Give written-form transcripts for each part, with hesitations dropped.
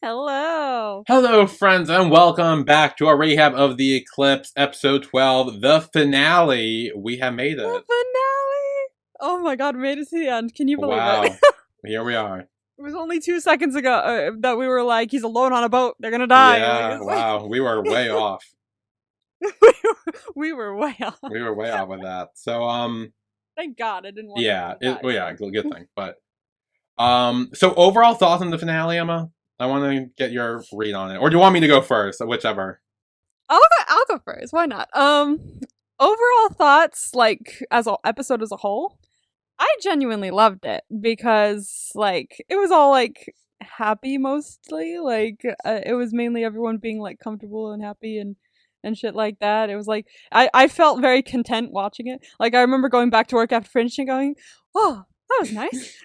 Hello. Hello, friends, and welcome back to our rehab of the Eclipse, episode 12, the finale. We have made The it. finale. Oh my god, we made it to the end. Can you believe it? Wow. Here we are. It was only 2 seconds ago that we were like, he's alone on a boat. They're gonna die. Yeah, wow. We were way off. we were way off. We were way off with that. So, Thank God I didn't want yeah, to die. good thing. But, so overall thoughts on the finale, Emma? I want to get your read on it. Or do you want me to go first? Whichever. I'll go first. Why not? Overall thoughts, like, as an episode as a whole, I genuinely loved it because, like, it was all, like, happy mostly. Like, it was mainly everyone being, like, comfortable and happy and shit like that. It was, like, I felt very content watching it. Like, I remember going back to work after finishing going, oh, that was nice.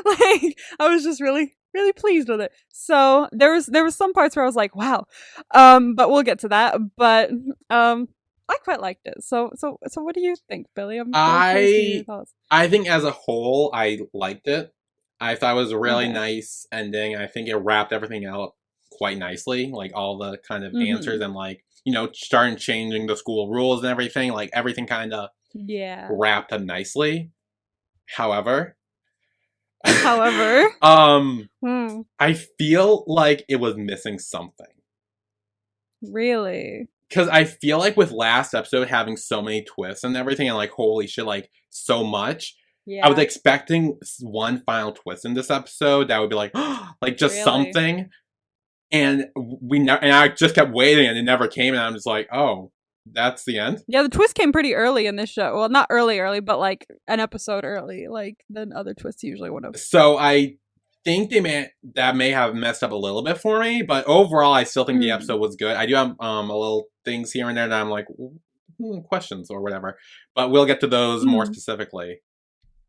Like, I was just really pleased with it. So there was some parts where I was like, wow. But we'll get to that. But I quite liked it. So what do you think, Billy? I'm curious to hear your thoughts. I think as a whole, I liked it. I thought it was a really nice ending. I think it wrapped everything out quite nicely. Like all the kind of answers and like, starting changing the school rules and everything. Like everything kind of wrapped up nicely. However, I feel like it was missing something. Really? Because I feel like with last episode having so many twists and everything, and like holy shit, like so much. Yeah. I was expecting one final twist in this episode that would be like, like just something. And I just kept waiting, and it never came. And I'm just like, oh, that's the end. Yeah, the twist came pretty early in this show. Well, not early, but like an episode early, like than other twists usually would have. So I think that may have messed up a little bit for me, but overall, I still think the episode was good. I do have a little things here and there that I'm like questions or whatever, but we'll get to those more specifically.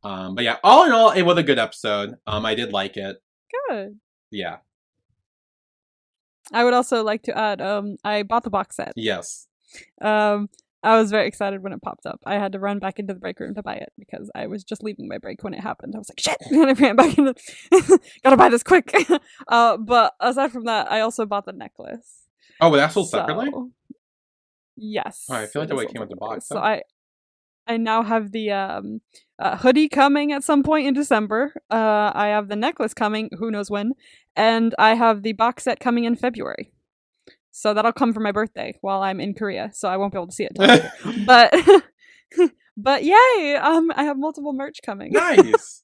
But yeah, all in all, it was a good episode. I did like it. Good. Yeah. I would also like to add, I bought the box set. Yes. I was very excited when it popped up. I had to run back into the break room to buy it because I was just leaving my break when it happened. I was like, shit! And I ran back into gotta buy this quick. But aside from that, I also bought the necklace. Oh, but that's sold separately? Yes. Oh, I feel like the way it came with the box. So I now have the hoodie coming at some point in December. I have the necklace coming, who knows when. And I have the box set coming in February. So that'll come for my birthday while I'm in Korea. So I won't be able to see it until later. But yay! I have multiple merch coming. Nice.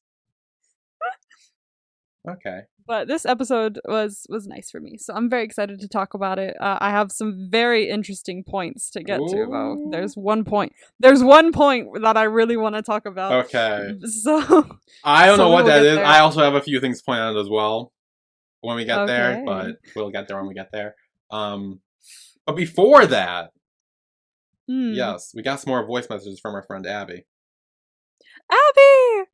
Okay. But this episode was nice for me, so I'm very excited to talk about it. I have some very interesting points to get to, though. There's one point that I really want to talk about. Okay. So I don't know what that is. I also have a few things to point out as well when we get there, but we'll get there when we get there. But before that, yes, we got some more voice messages from our friend Abby. Abby!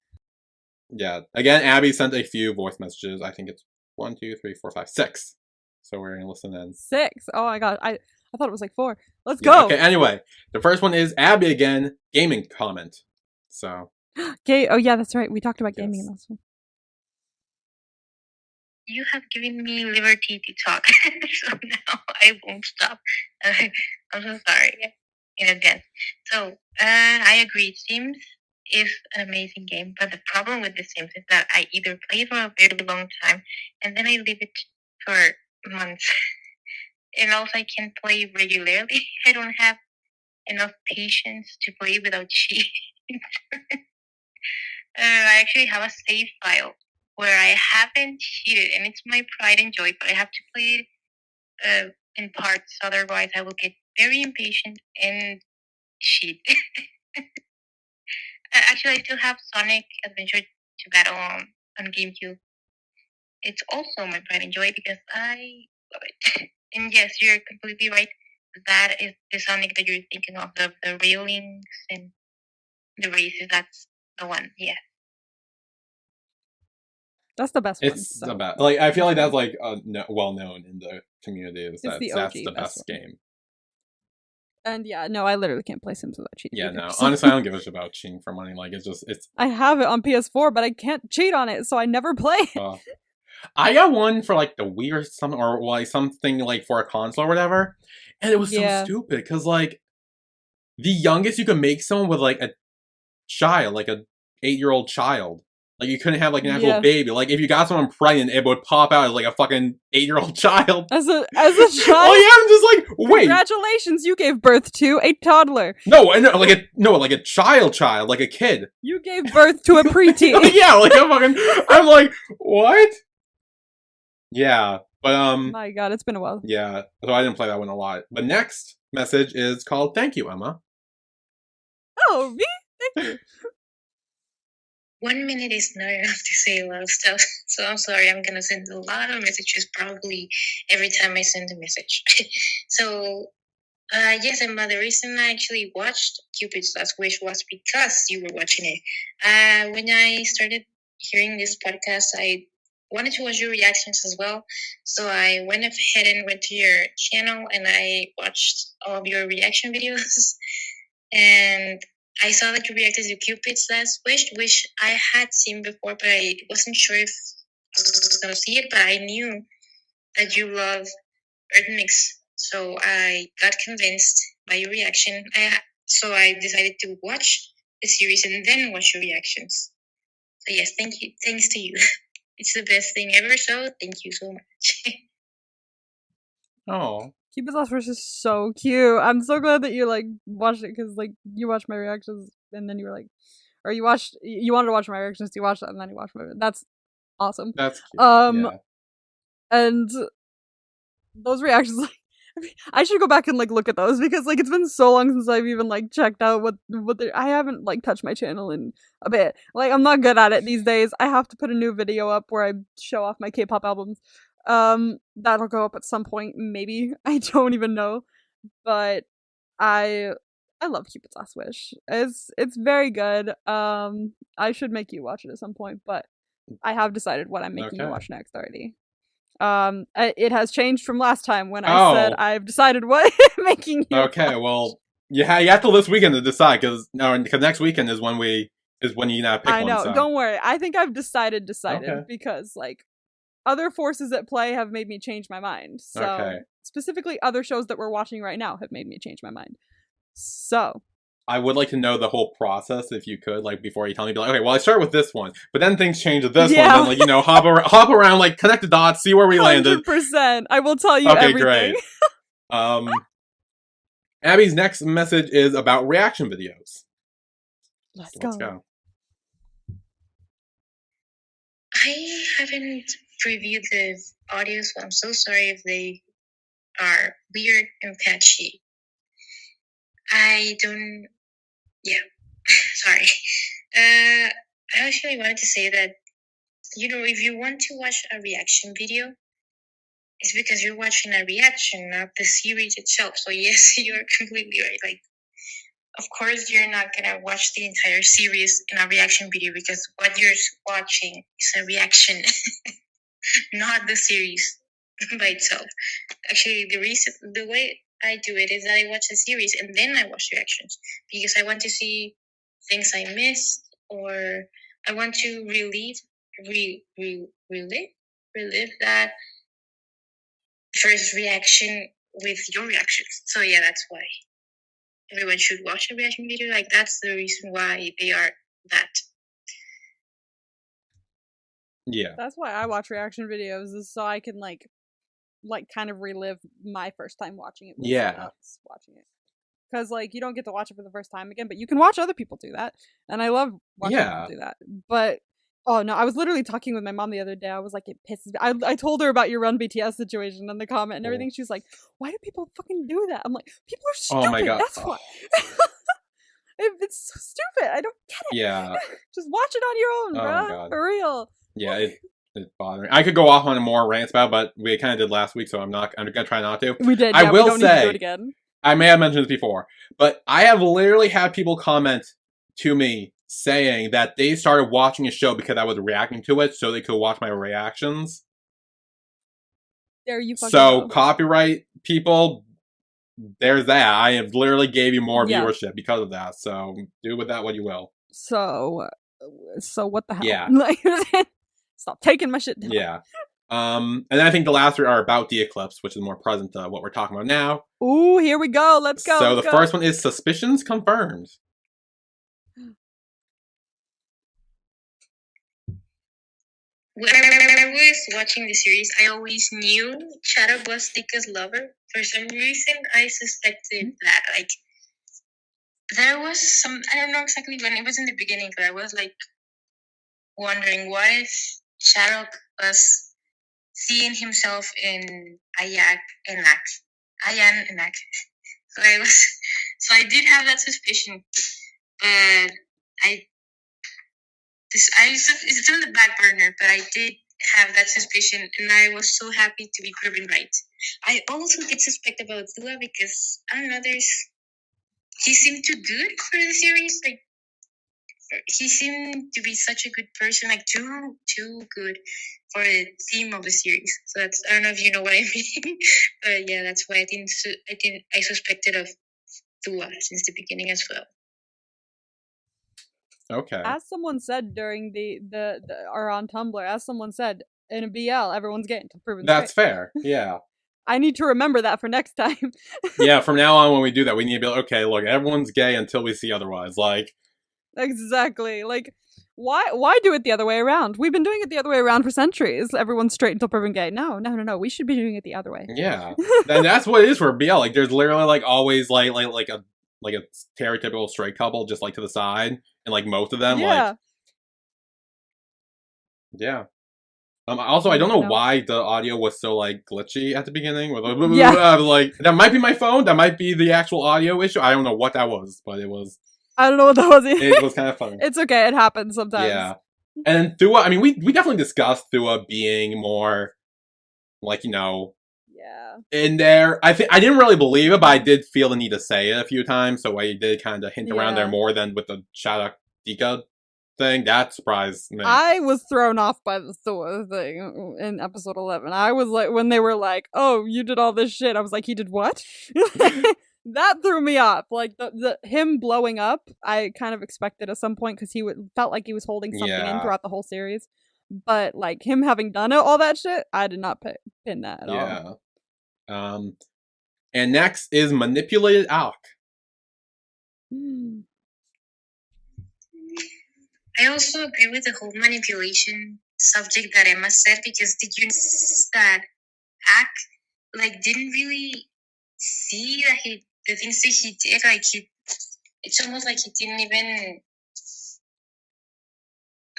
Yeah, again, Abby sent a few voice messages. I think it's 1, 2, 3, 4, 5, 6. So we're gonna listen in. 6. Oh my god, I thought it was like 4. Let's go. Okay. Anyway, the first one is Abby again, gaming comment. So. Okay. Oh yeah, that's right. We talked about gaming in last one. You have given me liberty to talk, so now I won't stop. I'm so sorry in advance. So, I agree. It seems is an amazing game, but the problem with The Sims is that I either play it for a very long time, and then I leave it for months. And also I can't play regularly. I don't have enough patience to play without cheating. I actually have a save file where I haven't cheated, and it's my pride and joy, but I have to play it in parts, otherwise I will get very impatient and cheat. Actually, I still have Sonic Adventure to Battle on GameCube. It's also my pride and joy because I love it. And yes, you're completely right. That is the Sonic that you're thinking of, the railings and the races. That's the one, yeah. That's the best one. It's the best. Like, I feel like that's like well known in the community. That's the best game. And yeah, no, I literally can't play Sims without cheating. Yeah, no. Honestly, I don't give a shit about cheating for money. Like, it's. I have it on PS4, but I can't cheat on it, so I never play it. I got one for like the Wii or something, or like something like for a console or whatever, and it was so stupid because like the youngest you could make someone with like a child, like a 8-year-old child. Like you couldn't have like an actual baby. Like if you got someone pregnant, it would pop out as like a fucking 8-year-old child. As a child. Oh yeah, I'm just like, wait. Congratulations, you gave birth to a toddler. No, like a child, like a kid. You gave birth to a preteen. Yeah, like I'm like, what? Yeah, but my God, it's been a while. Yeah, so I didn't play that one a lot. But next message is called "Thank you, Emma." Oh, me? Thank you. 1 minute is not enough to say a lot of stuff, so I'm sorry. I'm gonna send a lot of messages probably every time I send a message. So, yes, Emma, the reason I actually watched Cupid's Last Wish was because you were watching it. When I started hearing this podcast, I wanted to watch your reactions as well. So I went ahead and went to your channel and I watched all of your reaction videos. And I saw that you reacted to Cupid's Last Wish, which I had seen before, but I wasn't sure if I was going to see it. But I knew that you love Earth Mix. So I got convinced by your reaction. So I decided to watch the series and then watch your reactions. So yes, thank you. Thanks to you. It's the best thing ever, so thank you so much. Oh. Cupid's Last Wish is so cute. I'm so glad that you like watched it because like you watched my reactions and then you were like, or you wanted to watch my reactions, you watched that and then you watched my. That's awesome. That's cute. And those reactions, like, I should go back and like look at those because like it's been so long since I've even like checked out what I haven't like touched my channel in a bit. Like I'm not good at it these days. I have to put a new video up where I show off my K-pop albums. That'll go up at some point, maybe. I don't even know. But I love Cupid's Last Wish. It's very good. I should make you watch it at some point, but I have decided what I'm making you watch next already. It has changed from last time when I said I've decided what I'm making you watch. Well, you have till this weekend to decide because next weekend is when you pick one. I know. So. Don't worry. I think I've decided because like other forces at play have made me change my mind. So specifically other shows that we're watching right now have made me change my mind. So I would like to know the whole process if you could, like before you tell me, be like, okay, well I started with this one, but then things change with this one, then like hop around, like connect the dots, see where we landed. 100%. I will tell you everything. Great. Abby's next message is about reaction videos. Let's go. I haven't previewed the audio, so I'm so sorry if they are weird and patchy. Sorry. I actually wanted to say that, if you want to watch a reaction video, it's because you're watching a reaction, not the series itself. So yes, you're completely right. Like, of course, you're not gonna watch the entire series in a reaction video because what you're watching is a reaction, not the series by itself. Actually, the way I do it is that I watch the series and then I watch reactions because I want to see things I missed or I want to relive that first reaction with your reactions. So yeah, that's why everyone should watch a reaction video. Like that's the reason why they are that. Yeah. That's why I watch reaction videos, is so I can like kind of relive my first time watching it. Watching it. Because like you don't get to watch it for the first time again, but you can watch other people do that. And I love watching people do that. But oh no, I was literally talking with my mom the other day. I was like, it pisses me. I told her about your Run BTS situation in the comment and everything. She was like, why do people fucking do that? I'm like, people are stupid. Oh my God. That's why. It's so stupid. I don't get it. Yeah. Just watch it on your own, bro. For real. Yeah, it's bothering. I could go off on more rants about, but we kind of did last week, so I'm gonna try not to. We did. I will we don't say, need to do it again. I may have mentioned this before, but I have literally had people comment to me saying that they started watching a show because I was reacting to it, so they could watch my reactions. There you fucking go. Copyright people, there's that. I have literally gave you more viewership because of that. So do with that what you will. So what the hell? Yeah. Stop taking my shit down. Yeah. And then I think the last three are about the eclipse, which is more present to what we're talking about now. Ooh, here we go. Let's go. So the first one is suspicions confirmed. When I was watching the series, I always knew Shadow was Dika's lover. For some reason, I suspected that. Like, there was some, I don't know exactly when it was in the beginning, but I was like wondering what if Shadow was seeing himself in Ayan and Ak. So I did have that suspicion, but it's in the back burner, but I did have that suspicion, and I was so happy to be proven right. I also did suspect about Dua because I don't know. He seemed too good for the series. Like, he seemed to be such a good person, like too good for the theme of the series. So that's, I don't know if you know what I mean, but yeah, that's why I suspected of Dua since the beginning as well. Okay. As someone said during the or on Tumblr, as someone said, in a BL, everyone's getting to proven That's straight. fair. Yeah. I need to remember that for next time. Yeah, from now on when we do that, we need to be like, okay, look, everyone's gay until we see otherwise. Like, exactly. Like, why do it the other way around? We've been doing it the other way around for centuries. Everyone's straight until proven gay. No. We should be doing it the other way. Yeah. And that's what it is for BL. Like, there's literally like always like a stereotypical straight couple just like to the side, and like most of them like. Yeah. Also, I don't know why the audio was so like glitchy at the beginning. Like, that might be my phone. That might be the actual audio issue. I don't know what that was, but it was. I don't know what that was either. It was kind of funny. It's okay. It happens sometimes. Yeah. And Thua, I mean, we definitely discussed Thua being more, like, yeah, in there. I think I didn't really believe it, but I did feel the need to say it a few times, so I did kind of hint around there more than with the Shadak Dika thing. That surprised me. I was thrown off by the Thua thing in episode 11. I was like, when they were like, "Oh, you did all this shit," I was like, "He did what?" That threw me off. Like the him blowing up, I kind of expected at some point because felt like he was holding something in throughout the whole series. But like him having done all that shit, I did not pin that at all. And next is manipulated Alk. I also agree with the whole manipulation subject that Emma said, because did you notice that Ak didn't really see that the things that he did, it's almost like he didn't even,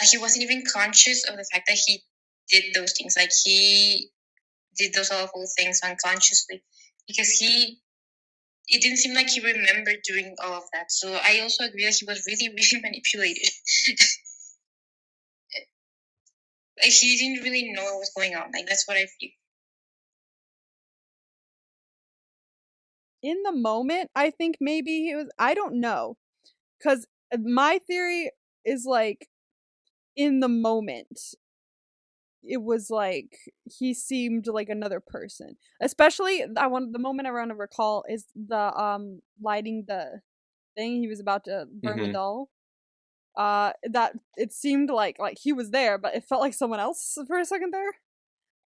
he wasn't even conscious of the fact that he did those things. Like, he did those awful things unconsciously, because it didn't seem like he remembered doing all of that. So I also agree that he was really, really manipulated. He didn't really know what was going on. Like, that's what I feel. In the moment, I think maybe he was, I don't know. Because my theory is like, in the moment, it was like he seemed like another person. Especially, the moment I want to recall is the lighting the thing. He was about to burn the doll. That it seemed like he was there, but it felt like someone else for a second there.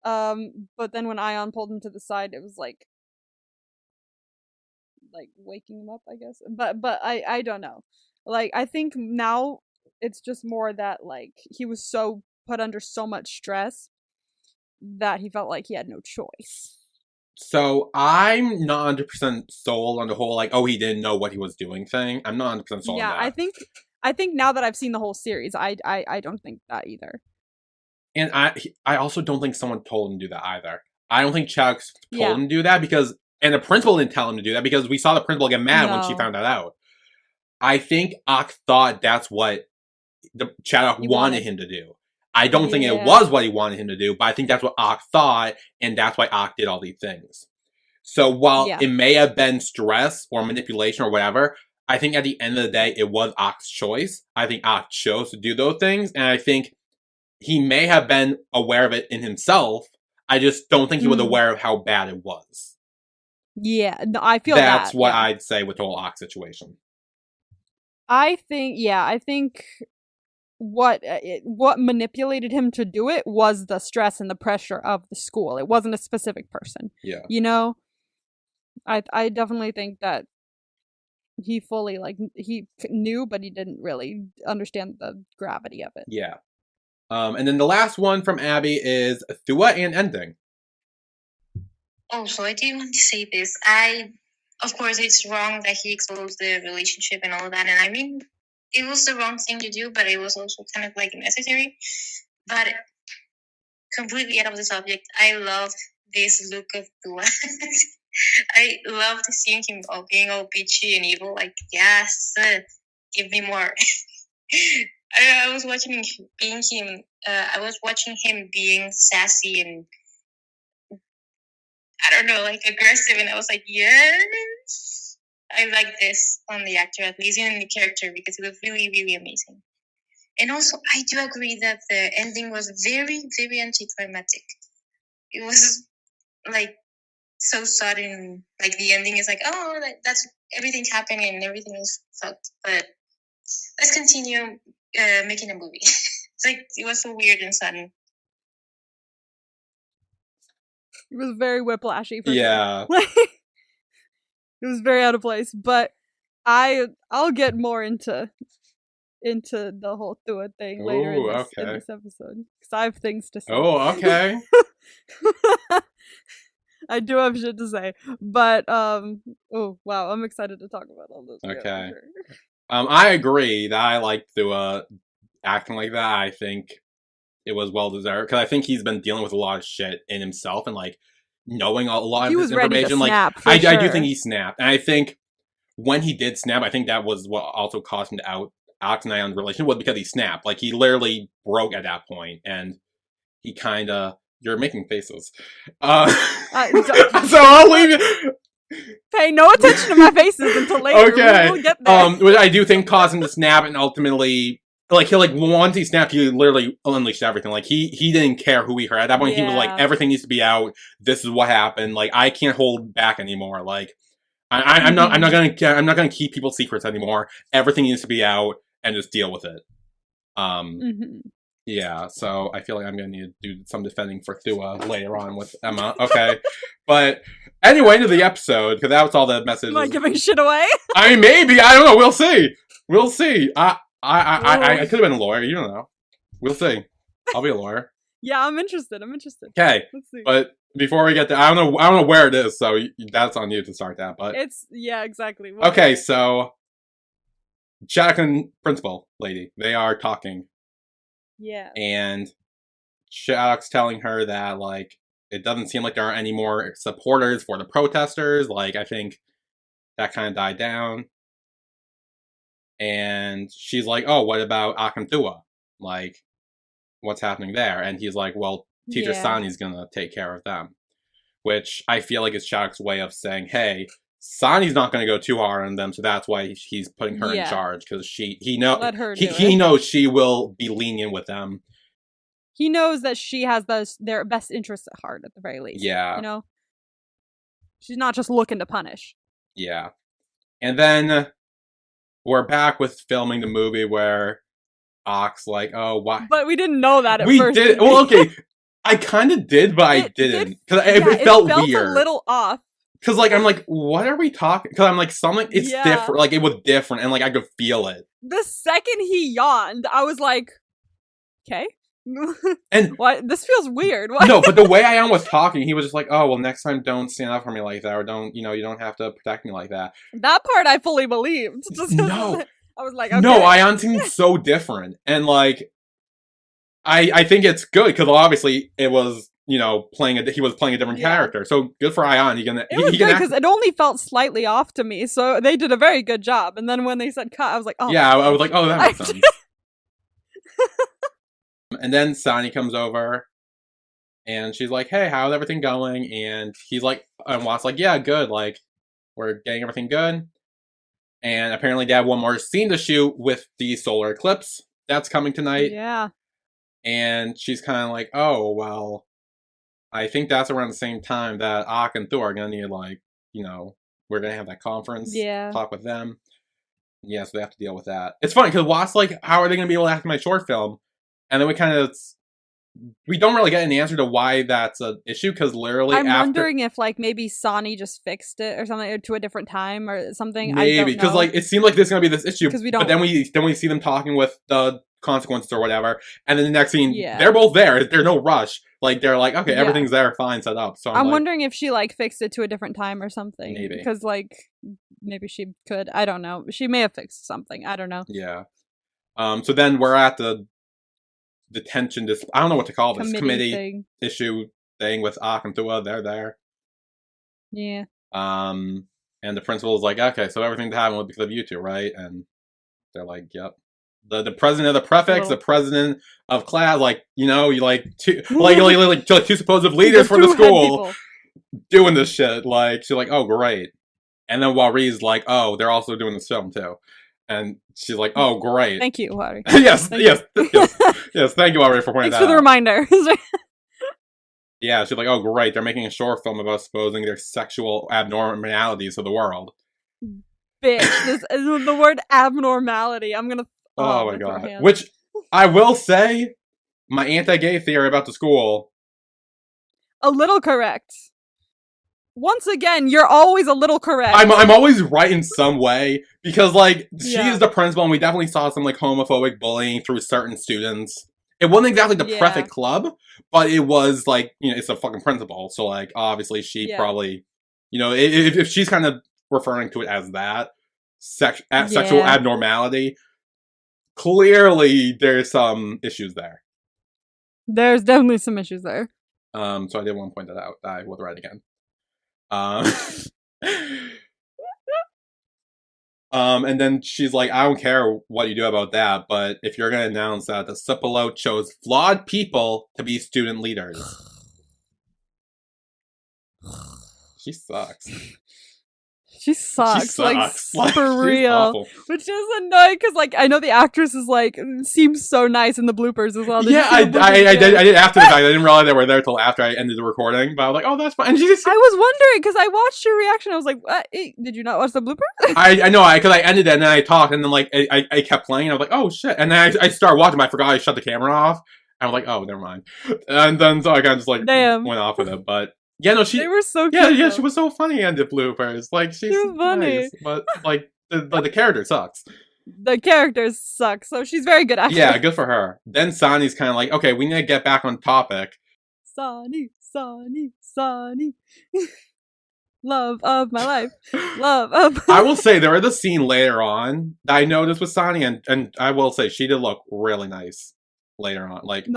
But then when Ion pulled him to the side, it was like waking him up, I guess. But I don't know. Like, I think now it's just more that like he was so put under so much stress that he felt like he had no choice. So I'm not 100% sold on the whole he didn't know what he was doing thing. I'm not 100% sold on that. I think now that I've seen the whole series, I don't think that either. And I also don't think someone told him to do that either. I don't think Chuck's told him to do that and the principal didn't tell him to do that, because we saw the principal get mad when she found that out. I think Ak thought that's what the Chaddock wanted him to do. I don't think it was what he wanted him to do, but I think that's what Ak thought, and that's why Ak did all these things. So while it may have been stress or manipulation or whatever, I think at the end of the day, it was Ak's choice. I think Ak chose to do those things, and I think he may have been aware of it in himself. I just don't think he was aware of how bad it was. Yeah, no, I feel that's what I'd say with the whole Ak situation. I think what manipulated him to do it was the stress and the pressure of the school. It wasn't a specific person. Yeah. You know? I definitely think that he fully, like, he knew, but he didn't really understand the gravity of it. Yeah. And then the last one from Abby is Thua and ending. Oh, so I do want to say this. Of course, it's wrong that he exposed the relationship and all of that. And I mean, it was the wrong thing to do, but it was also kind of like necessary. But completely out of the subject, I love this look of Dua. I loved seeing him being all bitchy and evil. Like, yes, give me more. I was watching him being I was watching him being sassy and I don't know, like aggressive, and I was like, yes, I like this on the actor, at least in the character, because it was really, really amazing. And also, I do agree that the ending was very, very anticlimactic. It was like so sudden. Like the ending is like, oh, that's everything's happening and everything is fucked. But let's continue making a movie. It's like it was so weird and sudden. It was very whiplashy for Yeah. sure. It was very out of place, but I'll get more into the whole Thua thing later in this episode, because I have things to say. Oh, okay. I do have shit to say, but oh wow, I'm excited to talk about all this. Okay. Yeah, sure. I agree that I like Thua acting like that. I think it was well deserved, because I think he's been dealing with a lot of shit in himself and like knowing a lot of this information. Like I do think he snapped, and I think when he did snap, I think that was what also caused him to out Alex and Ion's relationship, was because he snapped. Like he literally broke at that point, and he kind of. You're making faces. So I'll leave you. Pay no attention to my faces until later. Okay. We'll get there. Which I do think caused him to snap, and ultimately, like, once he snapped, he literally unleashed everything. Like, he didn't care who he heard. At that point, he was like, everything needs to be out. This is what happened. Like, I can't hold back anymore. Like, I'm not gonna keep people's secrets anymore. Everything needs to be out, and just deal with it. Yeah, so I feel like I'm going to need to do some defending for Thua later on with Emma. Okay. But anyway, to the episode, because that was all the messages. Am I giving shit away? I mean, maybe. I don't know. We'll see. We'll see. I could have been a lawyer. You don't know. We'll see. I'll be a lawyer. Yeah, I'm interested. Okay. Let's see. But before we get there, I don't know where it is, so that's on you to start that. But yeah, exactly. Okay, so Jack and Principal Lady, they are talking. Yeah. And Shattuck's telling her that, like, it doesn't seem like there are any more supporters for the protesters. Like, I think that kind of died down. And she's like, oh, what about Akanthua? Like, what's happening there? And he's like, well, Teacher Sani's gonna take care of them. Which I feel like is Shattuck's way of saying, hey, Sani's not going to go too hard on them, so that's why he's putting her in charge, because he knows she will be lenient with them. He knows that she has their best interests at heart, at the very least. Yeah. You know? She's not just looking to punish. Yeah. And then we're back with filming the movie where Ox, like, oh, why? But we didn't know that at first. We did. Well, okay. I kind of did, but I didn't. Because it felt weird. A little off. Because, like, I'm like, what are we talking? Because I'm like, something, it's different. Like, it was different, and, like, I could feel it. The second he yawned, I was like, okay. And what? This feels weird. What? No, but the way Ion was talking, he was just like, oh, well, next time don't stand up for me like that, or don't, you don't have to protect me like that. That part I fully believed. No. I was like, okay. No, Ion seemed so different. And, like, I think it's good, because obviously it was, he was playing a different character. So good for Ion. It was good because it only felt slightly off to me. So they did a very good job. And then when they said cut, I was like, oh. Yeah, I was like, oh, that makes sense. And then Sani comes over and she's like, hey, how's everything going? And he's like, and Watt's like, yeah, good. Like, we're getting everything good. And apparently they have one more scene to shoot with the solar eclipse that's coming tonight. Yeah. And she's kind of like, oh, well, I think that's around the same time that Ak and Thor are going to need, like, we're going to have that conference. Yeah. Talk with them. Yeah, so they have to deal with that. It's funny, because Watt's like, how are they going to be able to act in my short film? And then we don't really get an answer to why that's an issue, because literally I'm wondering if, like, maybe Sonny just fixed it or something, or to a different time or something. Maybe, because, like, it seemed like there's going to be this issue, but then we see them talking with the consequences or whatever, and then the next scene, they're both there. There's no rush. Like, they're like, okay, everything's there, fine, set up. So I'm like, wondering if she, like, fixed it to a different time or something. Maybe. Because, like, maybe she could. I don't know. She may have fixed something. I don't know. Yeah. So then we're at the detention, I don't know what to call this, committee issue thing with Ak and Thua. They're there. Yeah. And the principal's like, okay, so everything that happened was because of you two, right? And they're like, yep. The president of the prefects, the president of class, like, you know, you like two, like two supposed leaders for the school doing this shit. Like, she's like, oh, great. And then Wari's like, oh, they're also doing this film too. And she's like, oh, great. Thank you, Wari. yes. Thank you, Wari, for pointing that out. Thanks for the reminder. Yeah, she's like, oh, great. They're making a short film about exposing their sexual abnormalities to the world. Bitch, the word abnormality. I'm gonna. Oh my god. Which, I will say, my anti-gay theory about the school. A little correct. Once again, you're always a little correct. I'm always right in some way, because, like, she is the principal, and we definitely saw some, like, homophobic bullying through certain students. It wasn't exactly the prefect club, but it was, like, you know, it's a fucking principal, so, like, obviously she probably, you know, if she's kind of referring to it as that, sexual abnormality, clearly there's some issues there. There's definitely some issues there. So I did want to point that out. I will write again. And then she's like, I don't care what you do about that, but if you're going to announce that the Cipolo chose flawed people to be student leaders. She sucks. She sucks. Like, for real. Awful. Which is annoying, because, like, I know the actress is, like, seems so nice in the bloopers as well. I did after the fact. I didn't realize they were there till after I ended the recording, but I was like, oh, that's fine. And I was wondering, because I watched your reaction. I was like, what? Did you not watch the bloopers? I know, because I ended it, and then I talked, and then, like, I kept playing, and I was like, oh, shit. And then I started watching, but I forgot I shut the camera off. And I was like, oh, never mind. And then, so I kind of just, like, went off with it, but... Yeah, no, they were so cute. Yeah, she was so funny in the bloopers. Like, she's funny. Nice, but, like, the character sucks. The character sucks, so she's very good at it. Yeah, good for her. Then Sonny's kind of like, okay, we need to get back on topic. Sonny. Love of my life. Love of I will say, there was a scene later on that I noticed with Sonny, and I will say, she did look really nice. Later on, like,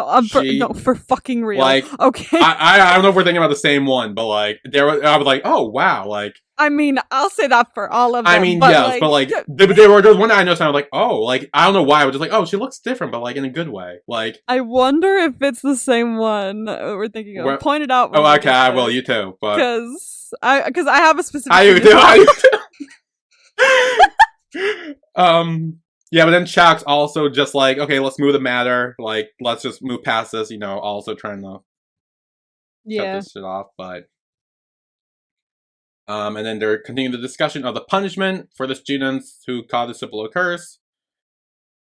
for fucking real. Like, okay, I don't know if we're thinking about the same one, but like, I was like, oh wow, like. I mean, I'll say that for all of them. I mean, yes, but like, there was one I noticed, and I was like, oh, like, I don't know why, I was just like, oh, she looks different, but like in a good way, like. I wonder if it's the same one we're thinking of. Point it out. Oh, okay, I will. You too, but because I have a specific. I do. Yeah, but then Chuck's also just like, okay, let's move the matter. Like, let's just move past this, you know, also trying to shut this shit off. But, and then they're continuing the discussion of the punishment for the students who caused the Cipolo curse.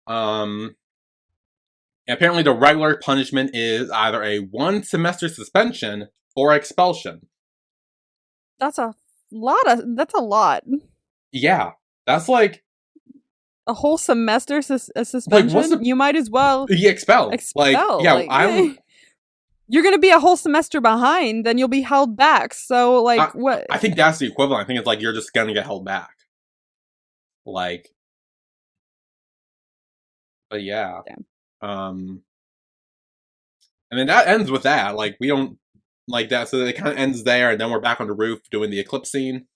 And apparently the regular punishment is either a 1 semester suspension or expulsion. That's a lot. Yeah. That's like... A whole semester suspension? Like, you might as well... Expel. Like, yeah, like, you're going to be a whole semester behind, then you'll be held back. So, like, what? I think that's the equivalent. I think it's like you're just going to get held back. Like... But yeah. Damn. And then that ends with that. Like, we don't... Like that, so it kind of ends there, and then we're back on the roof doing the Eclipse scene.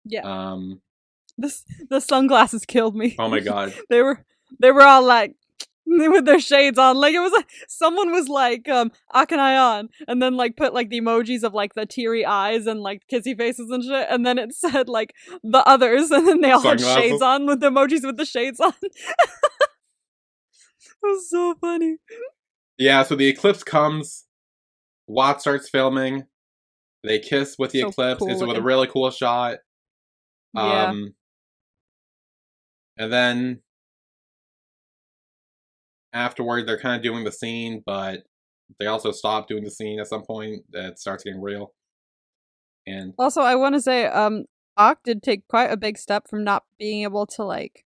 Yeah. The sunglasses killed me. Oh my god. They were all like with their shades on. Like, it was like someone was like Akanai on, and then like put like the emojis of like the teary eyes and like kissy faces and shit, and then it said like the others, and then they all had shades on with the emojis with the shades on. It was so funny. Yeah, so the eclipse comes, Watt starts filming, they kiss with the eclipse, it's with a really cool shot. And then afterward, they're kind of doing the scene, but they also stop doing the scene at some point. It starts getting real. And also, I want to say, Ak did take quite a big step from not being able to like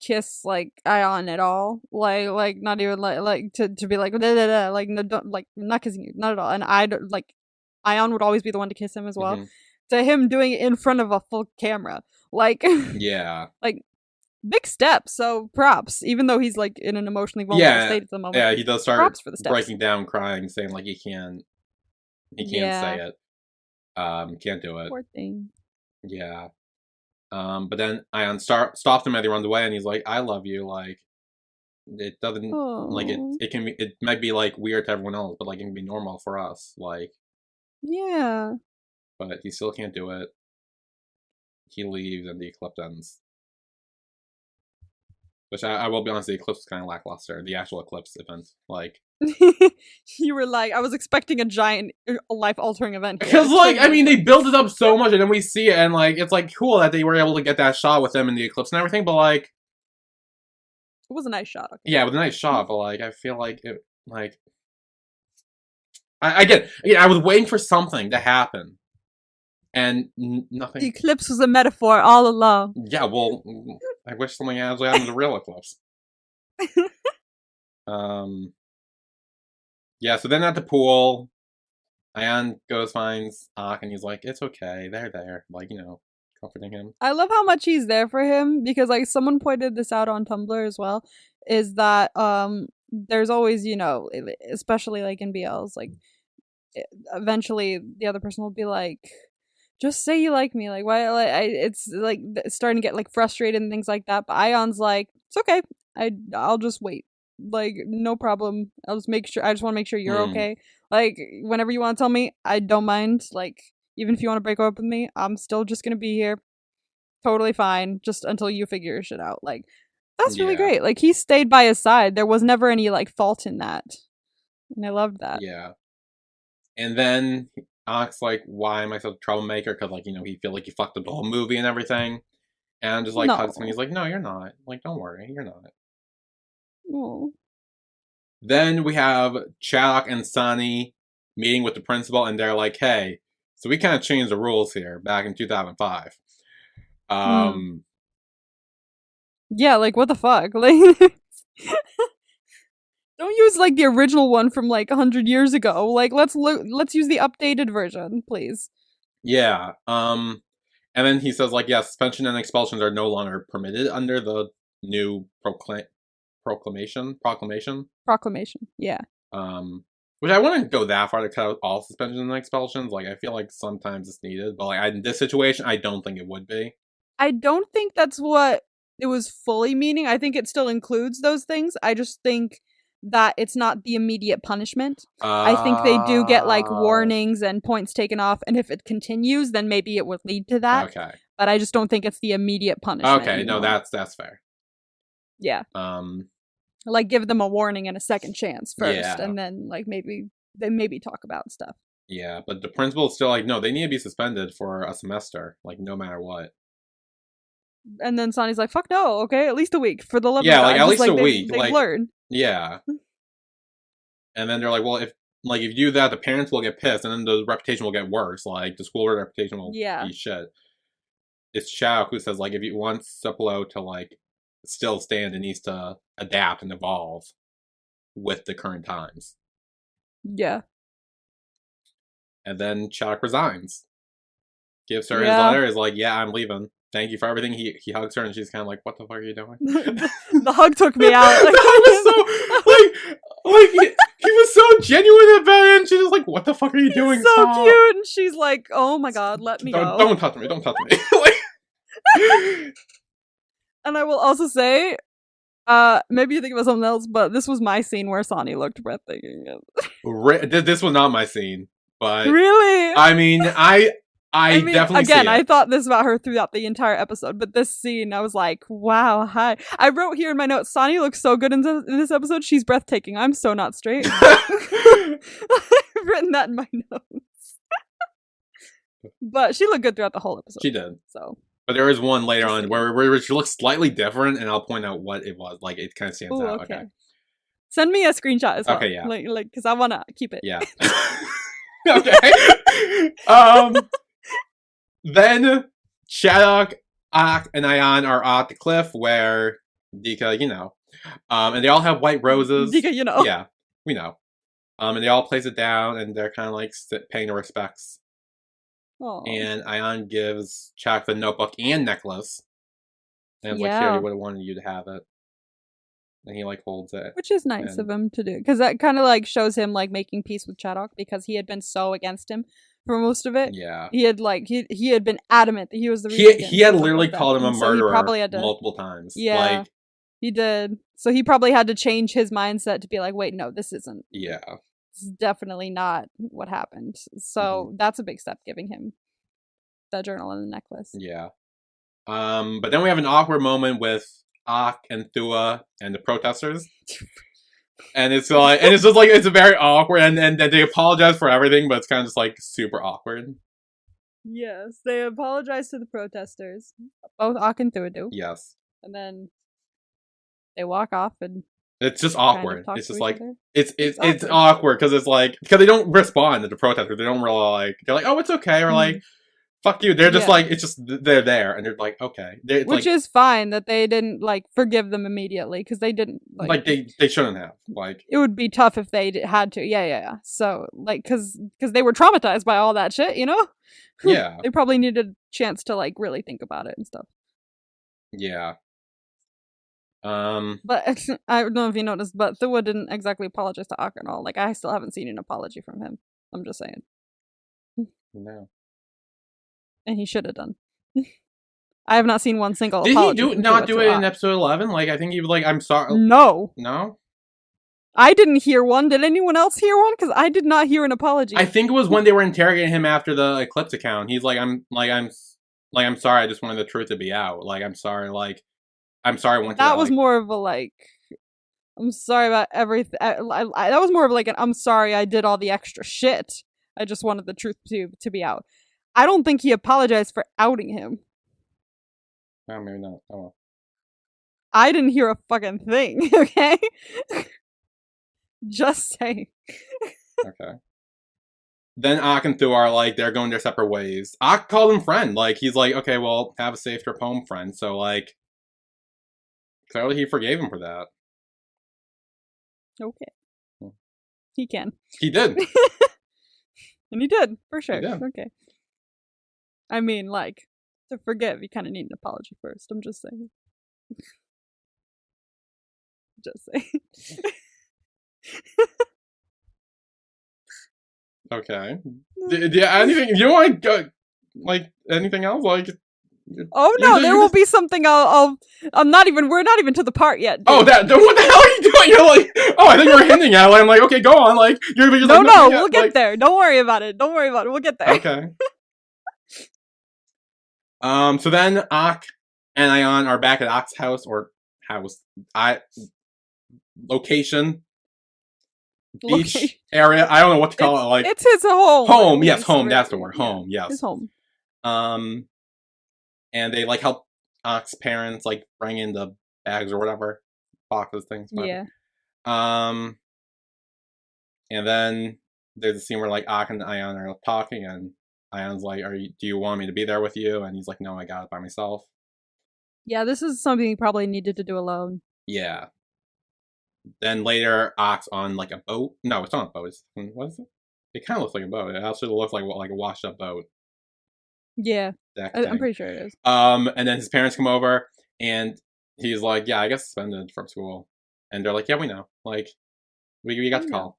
kiss like Ion at all, like not even like to be like da, da, da, like no, don't like I'm not kissing you, not at all. And I don't like Ion would always be the one to kiss him as well. mm-hmm. To him doing it in front of a full camera, like yeah, like big step. So props, even though he's like in an emotionally vulnerable state at the moment. Yeah, he does start props for the steps. breaking down, crying, saying like he can't say it. Can't do it. Poor thing. Yeah. But then Ion stops him as he runs away, and he's like, "I love you." Like, it doesn't like it can be. It might be like weird to everyone else, but like it can be normal for us. Like, yeah. But he still can't do it. He leaves, and the eclipse ends. Which I will be honest, the eclipse is kind of lackluster. The actual eclipse event, like. You were like, I was expecting a giant life-altering event. Because, like, I mean, they built it up so much, and then we see it, and, like, it's, like, cool that they were able to get that shot with them in the eclipse and everything, but, like... It was a nice shot. Okay. Yeah, it was a nice shot, but, like, I feel like it, like... Again, I was waiting for something to happen. And nothing... The eclipse was a metaphor all along. Yeah, well, I wish something actually happened to the real eclipse. Yeah, so then at the pool, Ion goes, finds Ak, and he's like, it's okay, they're there. Like, you know, comforting him. I love how much he's there for him, because, like, someone pointed this out on Tumblr as well, is that, there's always, you know, especially, like, in BLs, like, eventually the other person will be like, just say you like me, like, why, like, it's, like, starting to get, like, frustrated and things like that, but Ion's like, it's okay, I'll just wait. Like, no problem. I just want to make sure you're okay. Like, whenever you want to tell me, I don't mind. Like, even if you want to break up with me, I'm still just gonna be here. Totally fine. Just until you figure your shit out. Like, that's really great. Like, he stayed by his side. There was never any, like, fault in that. And I loved that. Yeah. And then Ak's like, why am I such a troublemaker? Because, like, you know, he feel like he fucked up the whole movie and everything. And just, like, hugs him. He's like, no, you're not. Like, don't worry. You're not. Aww. Then we have Chak and Sunny meeting with the principal, and they're like, hey, so we kind of changed the rules here back in 2005. Yeah, like, what the fuck? Like, don't use, like, the original one from, like, 100 years ago. Like, let's use the updated version, please. Yeah. And then he says, like, yeah, suspension and expulsions are no longer permitted under the new proclamation, yeah. Which I wouldn't go that far to cut out all suspensions and expulsions. Like, I feel like sometimes it's needed, but like in this situation, I don't think it would be. I don't think that's what it was fully meaning. I think it still includes those things. I just think that it's not the immediate punishment. I think they do get, like, warnings and points taken off, and if it continues, then maybe it would lead to that. Okay. But I just don't think it's the immediate punishment. Okay, no, that's fair. Yeah. Like, give them a warning and a second chance first, and then, like, maybe talk about stuff. Yeah, but the principal's still like, no, they need to be suspended for a semester, like, no matter what. And then Sonny's like, fuck no, okay, at least a week for the love of God. Yeah, like, at least a week. They've like, learned. Yeah. And then they're like, well, if you do that, the parents will get pissed, and then the reputation will get worse. Like, the school reputation will be shit. It's Chao who says, like, if you want Seplo to, like, still stand, it needs to adapt and evolve with the current times. Yeah. And then Chak resigns. Gives her his letter, is like, yeah, I'm leaving. Thank you for everything. He hugs her, and she's kind of like, what the fuck are you doing? The hug took me out. Like, that was so, like he was so genuine about it, and she's just like, what the fuck are you doing? So Stop. Cute. And she's like, oh my god, let me go. Don't touch me. Don't touch me. Like, and I will also say, maybe you think about something else, but this was my scene where Sonny looked breathtaking. This was not my scene, but really, I mean, I mean, definitely again, see it. I thought this about her throughout the entire episode, but this scene, I was like, wow, hi. I wrote here in my notes, Sonny looks so good in this episode, she's breathtaking. I'm so not straight. I've written that in my notes. But she looked good throughout the whole episode. She did. So, But there is one later on where she looks slightly different, and I'll point out what it was. Like, it kind of stands out. Okay. Send me a screenshot as well. Okay, yeah. Like, because I want to keep it. Yeah. Okay. Then Shadok, Ak, and Ayan are at the cliff where Dika, and they all have white roses. Dika, Yeah, we know. And they all place it down, and they're kind of like paying their respects. Aww. And Ayan gives Chak the notebook and necklace. And it's like, here, he would have wanted you to have it. And he like holds it. Which is nice of him to do. Because that kind of like shows him like making peace with Shadok, because he had been so against him for most of it. Yeah. He had like, he had been adamant that he was the reason. He had literally called him a murderer multiple times. Yeah. Like, he did. So he probably had to change his mindset to be like, wait, no, this isn't. Yeah. This is definitely not what happened. So that's a big step, giving him the journal and the necklace. Yeah. But then we have an awkward moment with Ak and Thua and the protesters. And it's like, it's very awkward, and they apologize for everything, but it's kind of just like super awkward. Yes, they apologize to the protesters. Both Ak and Thua do. Yes. And then they walk off, and it's just awkward. Kind of it's just like other. It's awkward because it's like, because they don't respond to the protesters. They don't really like, they're like, oh, it's okay, or like, fuck you. They're just like, it's just, they're there, and they're like, okay. Which is fine that they didn't like forgive them immediately, because they didn't like they shouldn't have. Like, it would be tough if they had to. Yeah. So like, because they were traumatized by all that shit, Yeah. They probably needed a chance to like really think about it and stuff. Yeah. But I don't know if you noticed, but Thua didn't exactly apologize to Ak at all. Like, I still haven't seen an apology from him. I'm just saying. No. And he should have done. I have not seen one single Did apology. Did he not do it in episode 11? Like, I think he was like, I'm sorry. No. No? I didn't hear one. Did anyone else hear one? Because I did not hear an apology. I think it was when they were interrogating him after the Eclipse account. He's like, I'm sorry. I just wanted the truth to be out. Like, I'm sorry. Like, I'm sorry. I went that was more of a like, I'm sorry about everything. That was more of like an, I'm sorry I did all the extra shit. I just wanted the truth to be out. I don't think he apologized for outing him. Oh, maybe not. Oh well. I didn't hear a fucking thing, okay? Just saying. Okay. Then Ak and Thua are like, they're going their separate ways. Ak called him friend. Like, he's like, okay, well, have a safe trip home, friend. So, like, clearly he forgave him for that. Okay. He can. He did. And he did, for sure. He did. Okay. I mean, like, to forgive, you kind of need an apology first. I'm just saying. Just saying. Okay. Anything you want to go? Like anything else? Like. Oh no, there will be something. I'm not even. We're not even to the part yet. Dude. Oh, what the hell are you doing? You're like, oh, I think you're hinting at it. I'm like, okay, go on. Like, you're just no, like, no, we'll get there. Don't worry about it. Don't worry about it. We'll get there. Okay. So then Ak and Ayan are back at Ak's house location. Beach area. I don't know what to call it. Like, it's his home. Home, yes, home. That's the word. Home, yes. His home. And they like help Ak's parents like bring in the bags or whatever, boxes, things. Whatever. Yeah. And then there's a scene where like Ak and Ayan are talking, and Ayan's like, do you want me to be there with you? And he's like, no, I got it by myself. Yeah, this is something he probably needed to do alone. Yeah. Then later, Ak's on like a boat. No, it's not a boat. What is it? It kind of looks like a boat. It actually looks like a washed up boat. Yeah, I'm pretty sure it is. And then his parents come over, and he's like, yeah, I guess suspended from school. And they're like, yeah, we know. Like, we got the call.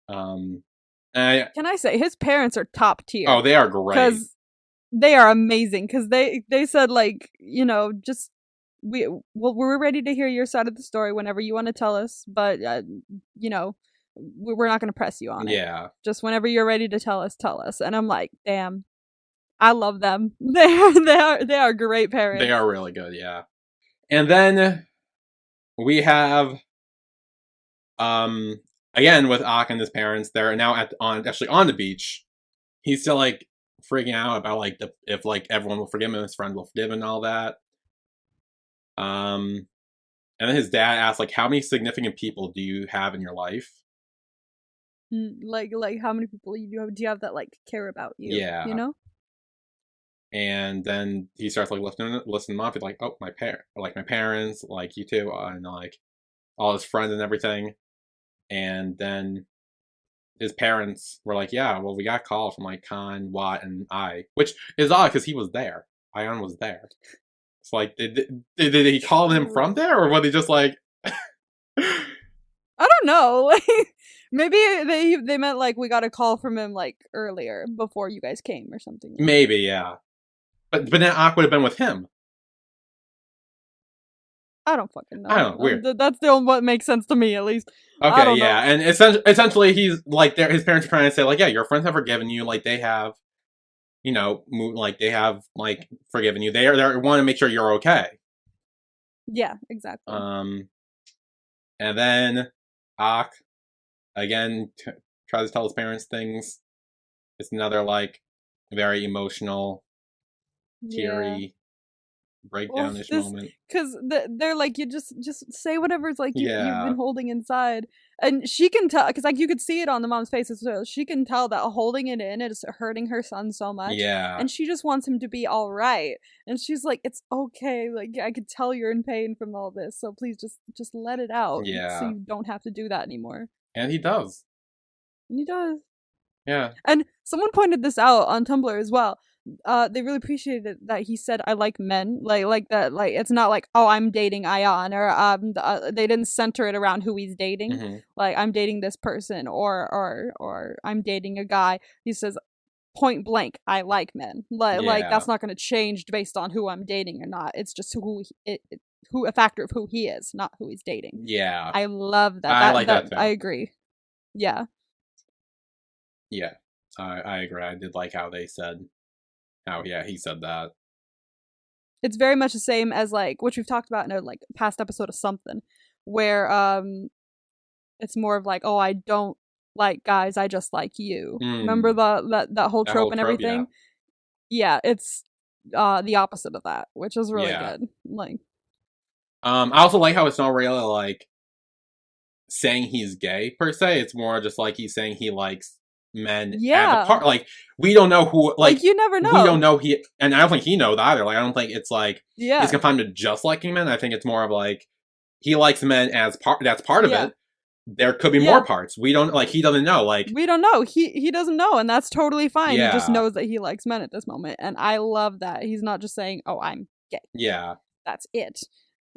Can I say, his parents are top tier. Oh, they are great. Because they are amazing. Because they said, like, just, we're ready to hear your side of the story whenever you want to tell us. But, we're not going to press you on it. Yeah. Just whenever you're ready to tell us. And I'm like, damn. I love them. They are great parents. They are really good, yeah. And then we have again with Ak and his parents, they're now actually on the beach. He's still like freaking out about like if like everyone will forgive him, his friend will forgive him, and all that. And then his dad asks like, how many significant people do you have in your life? Like how many people do you have that like care about you? Yeah. You know? And then he starts like listening them up. He's like, oh, my parents, like you two, and like all his friends and everything. And then his parents were like, yeah, well, we got a call from like Khan, Watt, and I, which is odd because he was there. Ion was there. It's like, did he call him from there, or were they just like? I don't know. Like, maybe they meant like we got a call from him like earlier before you guys came or something. Maybe, yeah. But then Ak would have been with him. I don't fucking know. I don't know. Weird. That's the only what makes sense to me, at least. Okay, yeah, and essentially, he's like, his parents are trying to say, like, yeah, your friends have forgiven you, like they have, you know, like they have like forgiven you. They want to make sure you're okay. Yeah, exactly. And then Ak again tries to tell his parents things. It's another like very emotional, teary, breakdown-ish moment. Because they're like, you just say whatever's like you've been holding inside, and she can tell because like you could see it on the mom's face as well. She can tell that holding it in is hurting her son so much. Yeah, and she just wants him to be all right. And she's like, it's okay. Like I could tell you're in pain from all this, so please just let it out. Yeah, so you don't have to do that anymore. And he does. Yeah. And someone pointed this out on Tumblr as well. They really appreciated that he said I like men, like that, like it's not like, oh, I'm dating Ion, or they didn't center it around who he's dating. Mm-hmm. Like I'm dating this person, or I'm dating a guy. He says point blank, I like men. Like that's not going to change based on who I'm dating or not. It's just who a factor of who he is, not who he's dating. Yeah, I love that. I like that too. I agree. Yeah. Yeah, I agree. I did like how they said. He said that. It's very much the same as like which we've talked about in a like past episode of something, where it's more of like, oh, I don't like guys, I just like you. Remember that whole trope and everything? Yeah, it's the opposite of that, which is really good. Like, I also like how it's not really like saying he's gay per se. It's more just like he's saying he likes men as a part. Like we don't know who. Like you never know. We don't know and I don't think he knows either. Like I don't think it's like he's confined to just liking men. I think it's more of like he likes men as part. That's part of it. There could be more parts. We don't like. He doesn't know. Like we don't know. He doesn't know, and that's totally fine. He just knows that he likes men at this moment, and I love that. He's not just saying, "Oh, I'm gay." Yeah, that's it.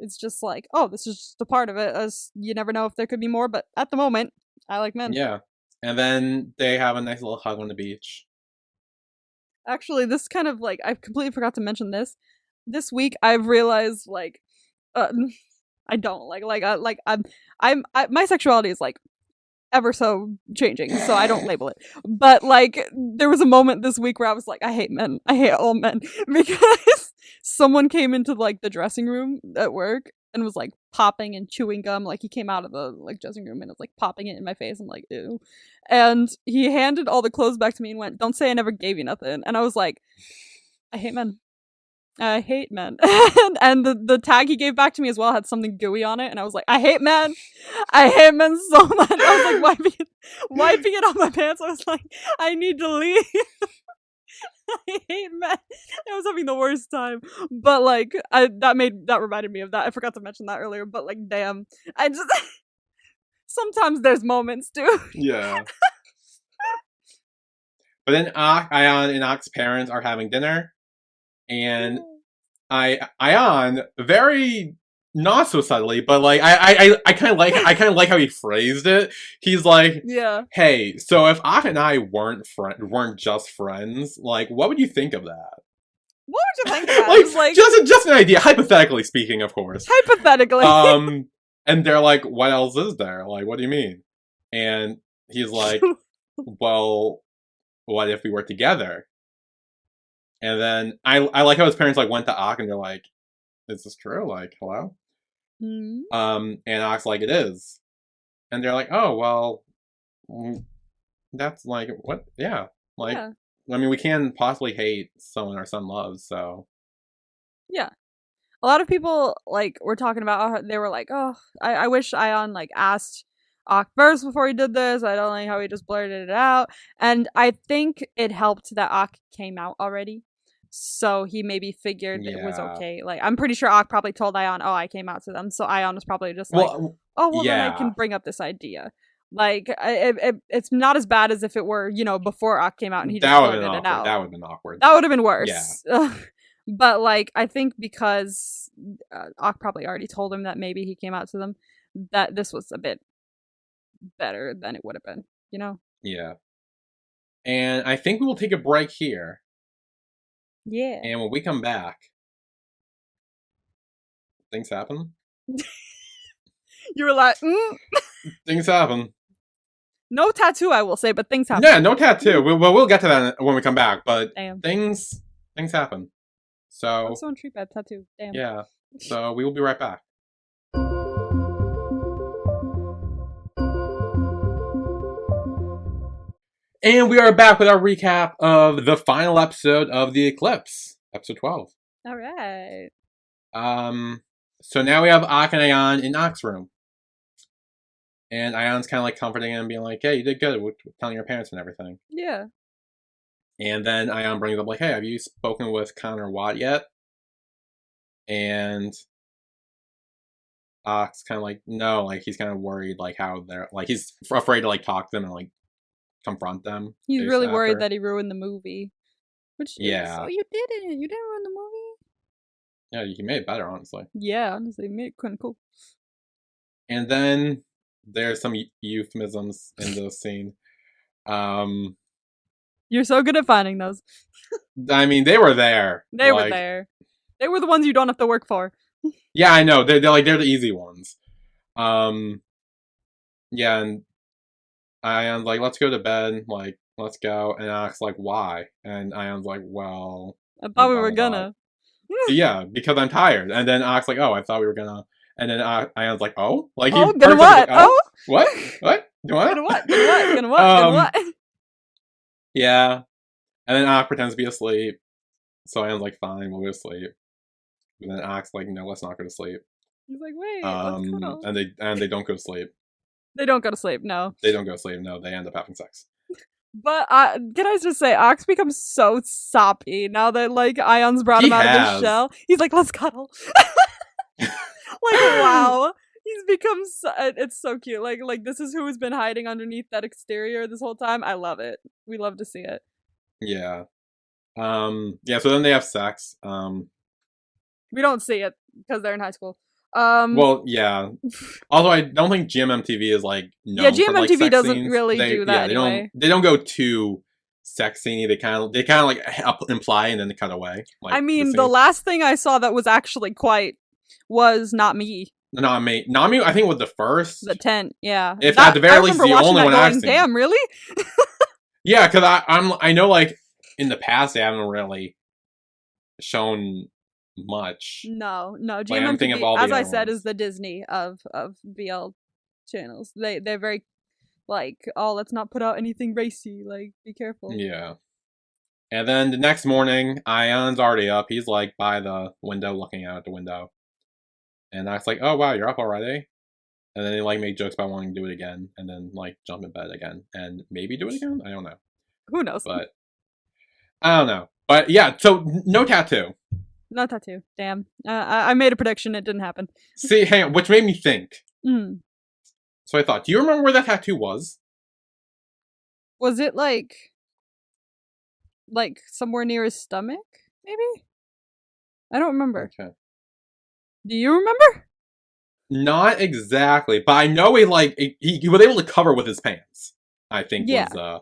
It's just like, oh, this is just a part of it. As you never know if there could be more, but at the moment, I like men. Yeah. And then they have a nice little hug on the beach. Actually, this kind of like I completely forgot to mention this. This week, I've realized like, I don't like my sexuality is like ever so changing, so I don't label it. But like, there was a moment this week where I was like, I hate men. I hate all men because someone came into like the dressing room at work and was like popping and chewing gum. Like he came out of the like dressing room and was like popping it in my face. I'm like, ew. And he handed all the clothes back to me and went, "Don't say I never gave you nothing." And I was like, I hate men. I hate men. And the tag he gave back to me as well had something gooey on it, and I was like, I hate men. I hate men so much. I was like wiping it on my pants. I was like, I need to leave. I hate men. I was having the worst time. But like that reminded me of that. I forgot to mention that earlier, but like damn. I just sometimes there's moments too. Yeah. But then Ion and Ak's parents are having dinner, and Ion very not so subtly, but like I kind of like how he phrased it. He's like, hey, so if Ak and I weren't just friends, like what would you think of that? What would you think of that? like just an idea, hypothetically speaking, of course. Hypothetically. And they're like, what else is there? Like, what do you mean? And he's like, well, what if we were together? And then I like how his parents like went to Ak and they're like, is this true? Like, hello? Mm-hmm. And Ak's like, it is. And they're like, oh, well, that's like, what? Yeah. Like, I mean, we can possibly hate someone our son loves, so. Yeah. A lot of people, like, were talking about, they were like, oh, I wish Ion, like, asked Ak first before he did this. I don't like how he just blurted it out. And I think it helped that Ak came out already. So he maybe figured it was okay. Like, I'm pretty sure Ak probably told Ion, oh, I came out to them. So Ion was probably just like, oh, well, then I can bring up this idea. Like, it's not as bad as if it were, you know, before Ak came out and he just blurted it out. That would have been awkward. That would have been worse. Yeah. But, like, I think because Ak probably already told him that maybe he came out to them, that this was a bit better than it would have been, you know? Yeah. And I think we will take a break here. Yeah. And when we come back, things happen. You were like, Things happen. No tattoo, I will say, but things happen. Yeah, no tattoo. We'll get to that when we come back, but things happen. So I'm so intrigued by tattoo. Damn. Yeah. So we will be right back. And we are back with our recap of the final episode of The Eclipse, episode 12. All right. So now we have Ak and Ion in Ak's room. And Ion's kind of like comforting him, being like, hey, you did good with telling your parents and everything. Yeah. And then Ion brings up, like, hey, have you spoken with Connor Watt yet? And Ak's kind of like, no, like, he's kind of worried, like, how they're, like, he's afraid to, like, talk to them and, like, confront them. He's really worried that he ruined the movie. Which yeah. You didn't. You didn't ruin the movie. Yeah, he made it better, honestly. Yeah, honestly, he made it kind of cool. And then there's some euphemisms in this scene. You're so good at finding those. I mean, they were there. They were there. They were the ones you don't have to work for. Yeah, I know. They're the easy ones. Yeah, and Ion's like, let's go to bed. Like, let's go. And Ak's like, why? And Ion's like, well, I thought we were gonna. Yeah, because I'm tired. And then Ak's like, oh, I thought we were gonna. And then Ion's like, oh, like, oh, gonna what? Like, oh, what? What? What? Gonna what? Gonna what? Gonna what? Gonna what? Yeah. And then Ak pretends to be asleep. So Ion's like, fine, we'll go to sleep. And then Ak's like, no, let's not go to sleep. He's like, wait, let's cuddle. And they don't go to sleep. They don't go to sleep, no. They don't go to sleep, no. They end up having sex. But can I just say, Ak's becomes so soppy now that, like, Ion's brought him out of his shell. He's like, let's cuddle. Like, wow. He's become it's so cute. Like this is who's been hiding underneath that exterior this whole time. I love it. We love to see it. Yeah. Yeah, so then they have sex. We don't see it because they're in high school. Well, yeah. Although I don't think GMMTV is like known yeah, GMMTV for, like, sex doesn't scenes. really do that. Yeah, anyway. they don't go too sex sceney. They kind of like imply and then they cut away. Like, I mean, the last thing I saw that was actually was Not Me. Not Me. I think it was the first. The tent, yeah. If at the very least the only one I've seen. Damn, really? Yeah, because I know, like, in the past they haven't really shown much. No. Like, GMMTV, as I said, is the Disney of BL channels. They're very like, oh, let's not put out anything racy. Like, be careful. Yeah. And then the next morning, Ion's already up. He's like by the window, looking out the window. And I was like, oh wow, you're up already? And then they like make jokes about wanting to do it again, and then like jump in bed again, and maybe do it again? I don't know. Who knows? But I don't know. But yeah, so no tattoo. No tattoo. Damn. I made a prediction. It didn't happen. See, hang on, which made me think. Mm. So I thought, do you remember where that tattoo was? Was it like somewhere near his stomach? Maybe? I don't remember. Okay. Do you remember? Not exactly, but I know he was able to cover with his pants. I think yeah. Was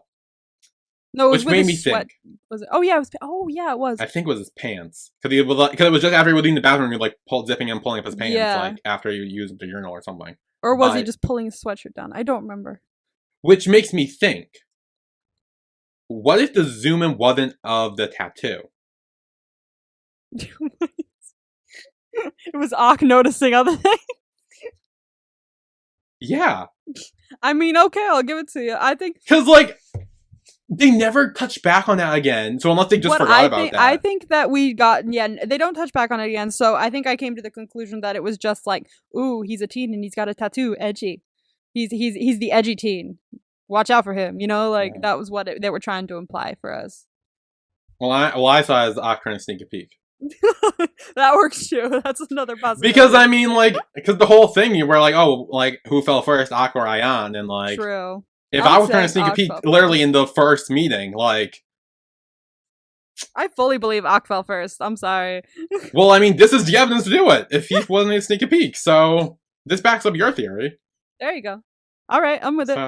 no, it was which made me think. Was it? Oh yeah, it was. I think it was his pants because it was just after he was leaving the bathroom, he like zipping and pulling up his pants, like after he used the urinal or something. Or was he just pulling his sweatshirt down? I don't remember. Which makes me think: what if the zoom in wasn't of the tattoo? It was Ak noticing other things. Yeah. I mean, okay, I'll give it to you. I think because like they never touched back on that again. So unless they just What forgot about that. I think that we got, they don't touch back on it again. So I think I came to the conclusion that it was just like, ooh, he's a teen and he's got a tattoo, edgy. He's the edgy teen. Watch out for him. Like that was what they were trying to imply for us. Well, I saw it as Ock trying to sneak a peek. That works too. That's another possibility. Because I mean, like, because the whole thing, you were like, oh, like, who fell first, Ock or Ion? And like, true. If I was trying to sneak a peek, literally in the first meeting, like, I fully believe Ock fell first. I'm sorry. Well, I mean, this is the evidence to do it. If he wasn't going to sneak a peek, so this backs up your theory. There you go. All right, I'm with it.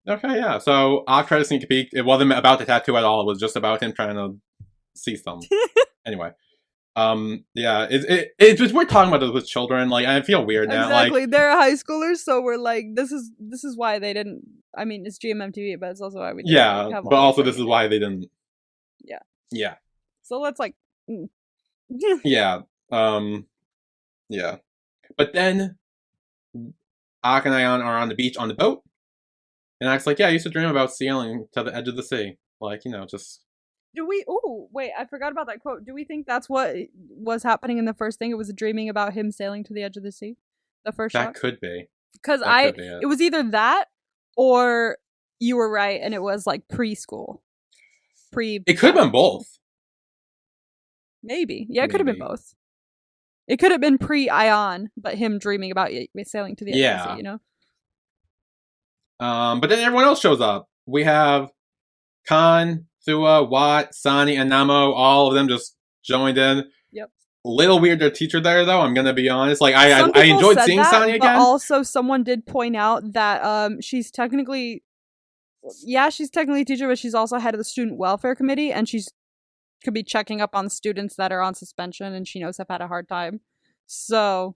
Okay, yeah. So Ock tried to sneak a peek. It wasn't about the tattoo at all. It was just about him trying to see some. Anyway. Yeah, it's we're talking about this with children. Like, I feel weird now. Exactly, like, they're high schoolers, so we're like, this is why they didn't. I mean, it's GMMTV, but it's also why we didn't. Yeah, have but also this is why they didn't. Yeah. Yeah. So let's like. Yeah. Yeah. But then, Ock and Ion are on the beach on the boat, and Ock's like, "Yeah, I used to dream about sailing to the edge of the sea, like just." Do we? Oh, wait! I forgot about that quote. Do we think that's what was happening in the first thing? It was dreaming about him sailing to the edge of the sea. The first shot? That could be. Because it was either that or you were right, and it was like preschool. It could have been both. Maybe. Yeah, it could have been both. It could have been pre-Ion, but him dreaming about sailing to the edge of the sea. But then everyone else shows up. We have Khan, Thua, Watt, Sani, and Namo, all of them just joined in. Yep. A little weird their teacher there, though, I'm gonna be honest. Like, I enjoyed seeing Sani again. But also, someone did point out that she's technically a teacher, but she's also head of the student welfare committee, and could be checking up on students that are on suspension, and she knows have had a hard time. So.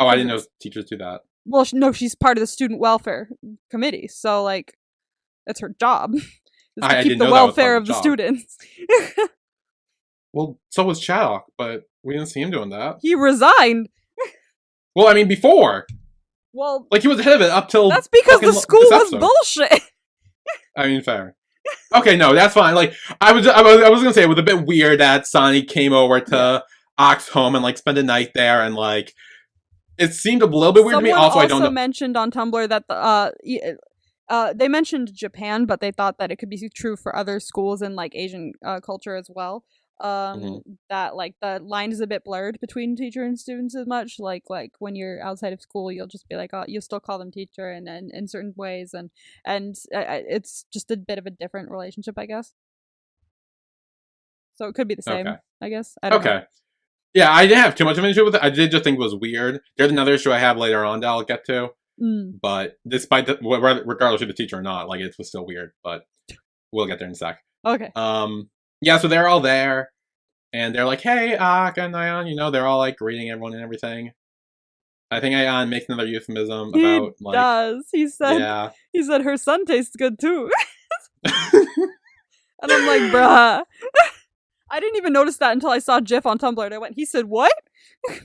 Oh, I didn't know teachers do that. Well, no, she's part of the student welfare committee, so, like, it's her job. To keep the welfare of the students. Well, so was Chaddock, but we didn't see him doing that. He resigned. Well, I mean, before. Well, like, he was ahead of it up till. That's because the school was bullshit. I mean, fair. Okay, no, that's fine. Like, I was gonna say it was a bit weird that Sonny came over to Ock's home and like spent the night there, and like it seemed a little bit weird to me. Also, I don't know. Mentioned on Tumblr that they mentioned Japan, but they thought that it could be true for other schools in like Asian culture as well. That like the line is a bit blurred between teacher and students as much. Like when you're outside of school, you'll just be like, oh, you'll still call them teacher, and in certain ways, and it's just a bit of a different relationship, I guess. So it could be the same, I guess. I don't know. Yeah, I didn't have too much of an issue with it. I did just think it was weird. There's another issue I have later on that I'll get to. But despite regardless of the teacher or not, like it was still weird. But we'll get there in a sec. Okay. Yeah, so they're all there, and they're like, "Hey, Ock and Ion," they're all like greeting everyone and everything. I think Ion makes another euphemism about like. He does. He said her son tastes good too. And I'm like, bruh. I didn't even notice that until I saw GIF on Tumblr, and I went, he said what?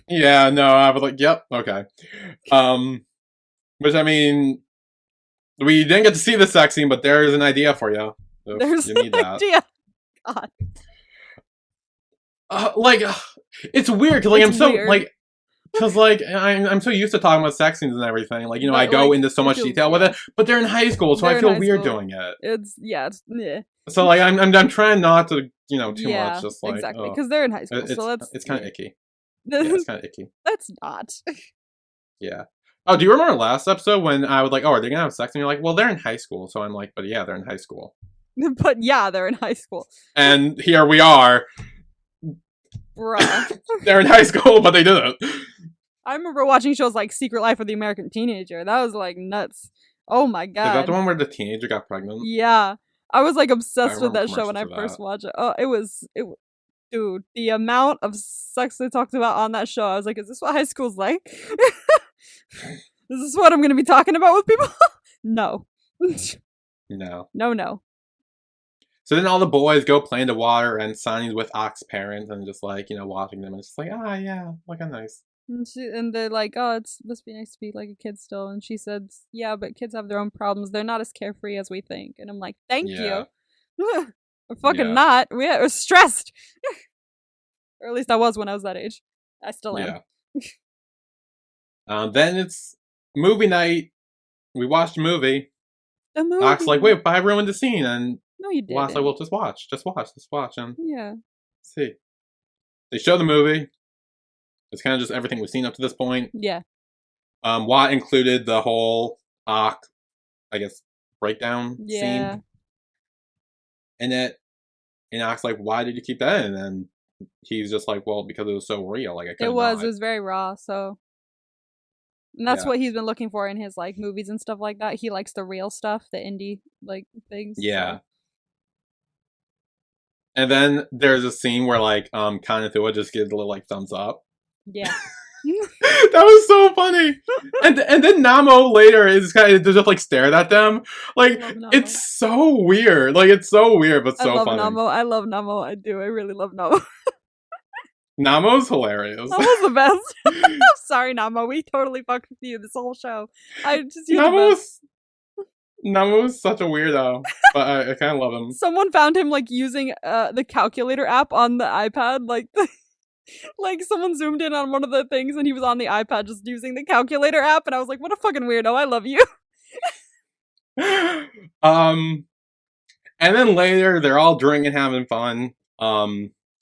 Yeah, no, I was like, yep, okay. Which, I mean, we didn't get to see the sex scene, but there is an idea for you. So there's you need an that. idea. God. It's weird, because, like, I'm so, weird. Like, because, like, I'm so used to talking about sex scenes and everything. Like, I go into so much detail with it, but they're in high school, so I feel weird doing it. It's so, like, I'm trying not to, too much, just like... exactly, because they're in high school, so it's kind of icky. Yeah, it's kind of icky. That's not. Yeah. Oh, do you remember last episode when I was like, oh, are they going to have sex? And you're like, well, they're in high school. So I'm like, but yeah, they're in high school. But yeah, they're in high school. And here we are. Bruh. They're in high school, but they didn't. I remember watching shows like Secret Life of the American Teenager. That was like nuts. Oh my god. Is that the one where the teenager got pregnant? Yeah. I was like obsessed with that show when I first watched it. Oh, it was dude, the amount of sex they talked about on that show, I was like, is this what high school's like? Is this what I'm going to be talking about with people? No. No. So then all the boys go play in the water, and Sonny's with Ock's parents and just like, watching them. And it's just like, yeah, look how nice. And they're like, oh, it's must be nice to be like a kid still. And she says, yeah, but kids have their own problems. They're not as carefree as we think. And I'm like, thank you. We're fucking not. We're stressed. Or at least I was when I was that age. I still am. Then it's movie night. We watched a movie. The movie. Doc's like, wait, but I ruined the scene. And no, you didn't. Watt's like, well, just watch. And yeah. See. They show the movie. It's kind of just everything we've seen up to this point. Yeah. Watt included the whole I guess, breakdown scene. And Doc's like, why did you keep that in? And he's just like, well, because it was so real. Like, it was very raw, so. And that's what he's been looking for in his, like, movies and stuff like that. He likes the real stuff, the indie, like, things. Yeah. So. And then there's a scene where, like, Kanethua just gives a little, like, thumbs up. Yeah. That was so funny. And then Namo later is kind of just, like, stared at them. Like, it's so weird. Like, it's so weird, but so funny. I love Namo. I do. I really love Namo. Namo's hilarious. Namo's the best. I'm sorry, Namo. We totally fucked with you this whole show. Namo's such a weirdo, but I kind of love him. Someone found him, like, using the calculator app on the iPad. Like, like, someone zoomed in on one of the things and he was on the iPad just using the calculator app. And I was like, what a fucking weirdo. I love you. And then later, they're all drinking, having fun.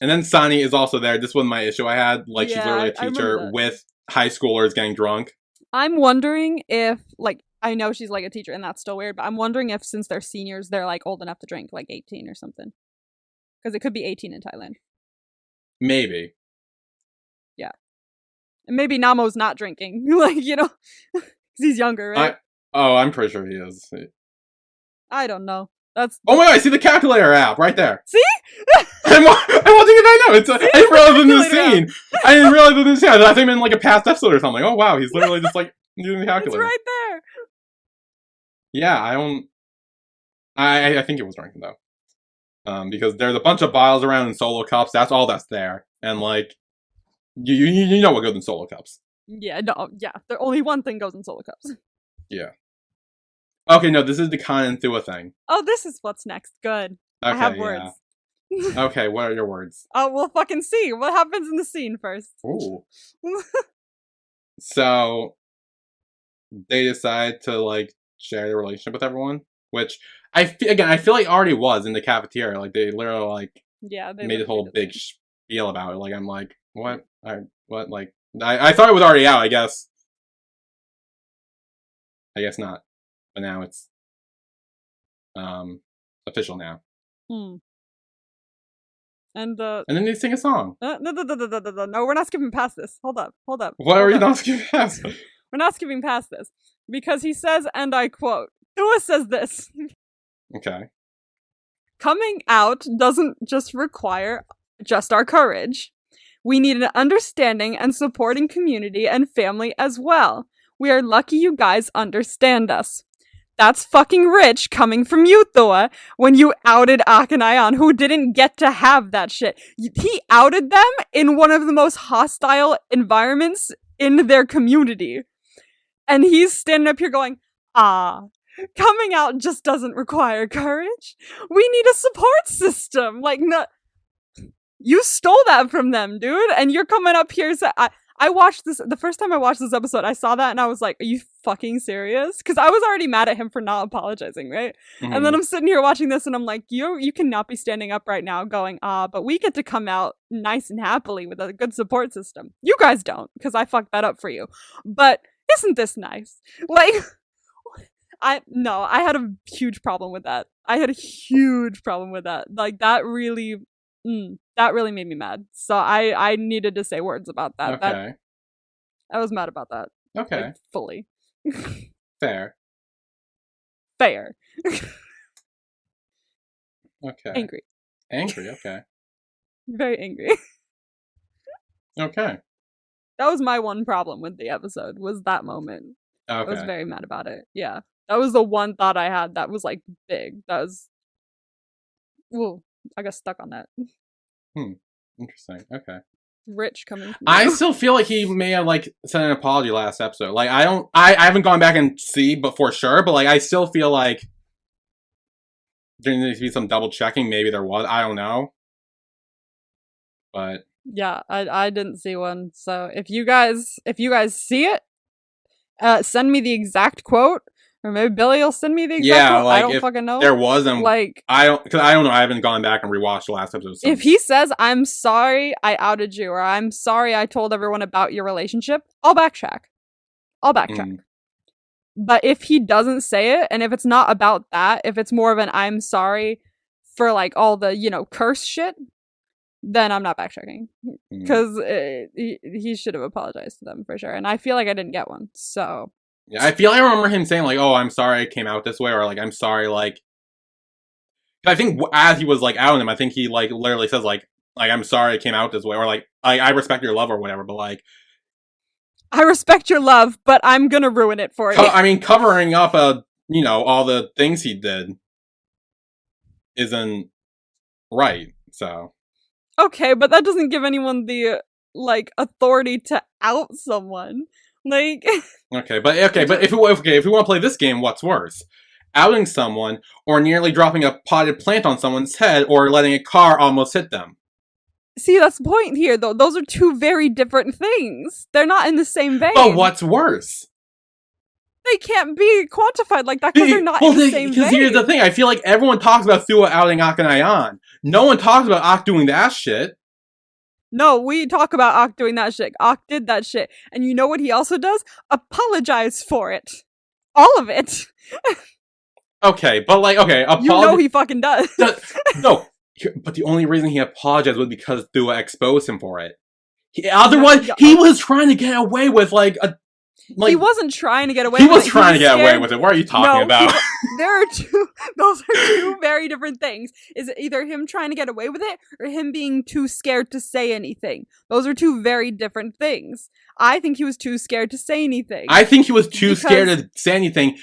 And then Sunny is also there. This was my issue I had. Like, she's literally a teacher with high schoolers getting drunk. I'm wondering if, like, I know she's, like, a teacher, and that's still weird, but I'm wondering if, since they're seniors, they're, like, old enough to drink, like, 18 or something. Because it could be 18 in Thailand. Maybe. Yeah. And maybe Namo's not drinking. Like, you know? Because he's younger, right? I'm pretty sure he is. I don't know. Oh my god, I see the calculator app right there. See? I'm watching it right now. I didn't realize it was in the scene. I didn't realize it was in the scene. I thought it was in like a past episode or something. Oh wow, he's literally just like using the calculator. It's right there. Yeah, I think it was drinking though. Because there's a bunch of bottles around in solo cups. That's all that's there. And like, you know what goes in solo cups. Yeah, no, yeah. Only one thing goes in solo cups. Yeah. Okay, no, this is the Kanethua thing. Oh, this is what's next. Good. Okay, I have words. Yeah. Okay, what are your words? Oh, we'll fucking see. What happens in the scene first? Ooh. So, they decide to, like, share their relationship with everyone, which, I feel like already was in the cafeteria. Like, they literally, like, they made a whole big spiel about it. Like, I'm like, what? Like, I thought it was already out, I guess. I guess not. But now it's official now. And then they sing a song. No, we're not skipping past this. Hold up. What are you not skipping past? We're not skipping past this. Because he says, and I quote, Thua says this. Okay. Coming out doesn't just require just our courage. We need an understanding and supporting community and family as well. We are lucky you guys understand us. That's fucking rich coming from you, Thua, when you outed Akanayan, who didn't get to have that shit. He outed them in one of the most hostile environments in their community. And he's standing up here going, coming out just doesn't require courage. We need a support system. Like, no, you stole that from them, dude. And you're coming up here saying, I watched this, the first time I watched this episode, I saw that and I was like, are you fucking serious? Because I was already mad at him for not apologizing, right? Mm-hmm. And then I'm sitting here watching this and I'm like, you cannot be standing up right now going, but we get to come out nice and happily with a good support system. You guys don't, because I fucked that up for you. But isn't this nice? Like, I had a huge problem with that. Like, that really made me mad. So I needed to say words about that. Okay. I was mad about that. Okay. Like, fully. Fair. Okay. Angry, okay. Very angry. Okay. That was my one problem with the episode, was that moment. Okay. I was very mad about it. Yeah. That was the one thought I had that was, like, big. That was... Ooh, I got stuck on that. Interesting. Okay. rich coming from I you. still feel like he may have, like, sent an apology last episode. Like, I haven't gone back and see, but for sure, but, like, I still feel like there needs to be some double checking. Maybe there was. I don't know. But yeah, I didn't see one. So if you guys see it, send me the exact quote, or maybe Billy will send me the exact quote. like, I don't fucking know. There was, like, I don't know. I haven't gone back and rewatched the last episode. If he says, "I'm sorry I outed you," or "I'm sorry I told everyone about your relationship," I'll backtrack. But if he doesn't say it, and if it's not about that, if it's more of an "I'm sorry" for like all the, you know, curse shit, then I'm not backtracking. Because he should have apologized to them for sure. And I feel like I didn't get one, so... Yeah, I feel like I remember him saying, like, "Oh, I'm sorry I came out this way," or, like, "I'm sorry," like... I think as he was, like, outing him, I think he, like, literally says, like, "I'm sorry I came out this way," or, like, "I respect your love," or whatever, but, like... I respect your love, but I'm gonna ruin it for you. I mean, covering up, you know, all the things he did isn't right, so... Okay, but that doesn't give anyone the, like, authority to out someone. Like... Okay, but if we want to play this game, what's worse? Outing someone, or nearly dropping a potted plant on someone's head, or letting a car almost hit them? See, that's the point here, though. Those are two very different things. They're not in the same vein. But what's worse? They can't be quantified like that because they're not in the same vein. Because here's the thing, I feel like everyone talks about Thua outing Ak and Ayan. No one talks about Ak doing that shit. No, we talk about Ak doing that shit. Ak did that shit. And you know what he also does? Apologize for it. All of it. Okay, but like, okay, you know he fucking does. No, but the only reason he apologized was because Thua exposed him for it. Otherwise, he was trying to get away with, like, a... Like, he wasn't trying to get away with it. He was trying to get away with it. What are you talking about? Those are two very different things. Is it either him trying to get away with it or him being too scared to say anything? Those are two very different things. I think he was too scared to say anything. I think he was too scared to say anything.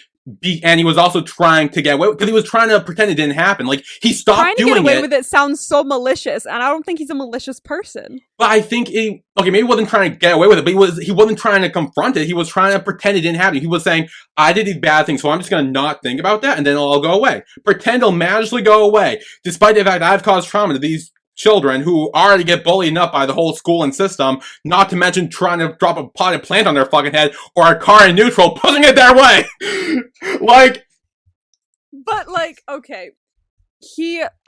And he was also trying to get away because he was trying to pretend it didn't happen. Like, he stopped doing it. Trying to get away with it sounds so malicious, and I don't think he's a malicious person. But I think maybe he wasn't trying to get away with it, but he wasn't trying to confront it. He was trying to pretend it didn't happen. He was saying, "I did these bad things, so I'm just gonna not think about that, and then it'll all go away. Pretend it'll magically go away, despite the fact that I've caused trauma to these children who already get bullied enough by the whole school and system, not to mention trying to drop a potted plant on their fucking head or a car in neutral, pushing it their way." Like... But, like, okay.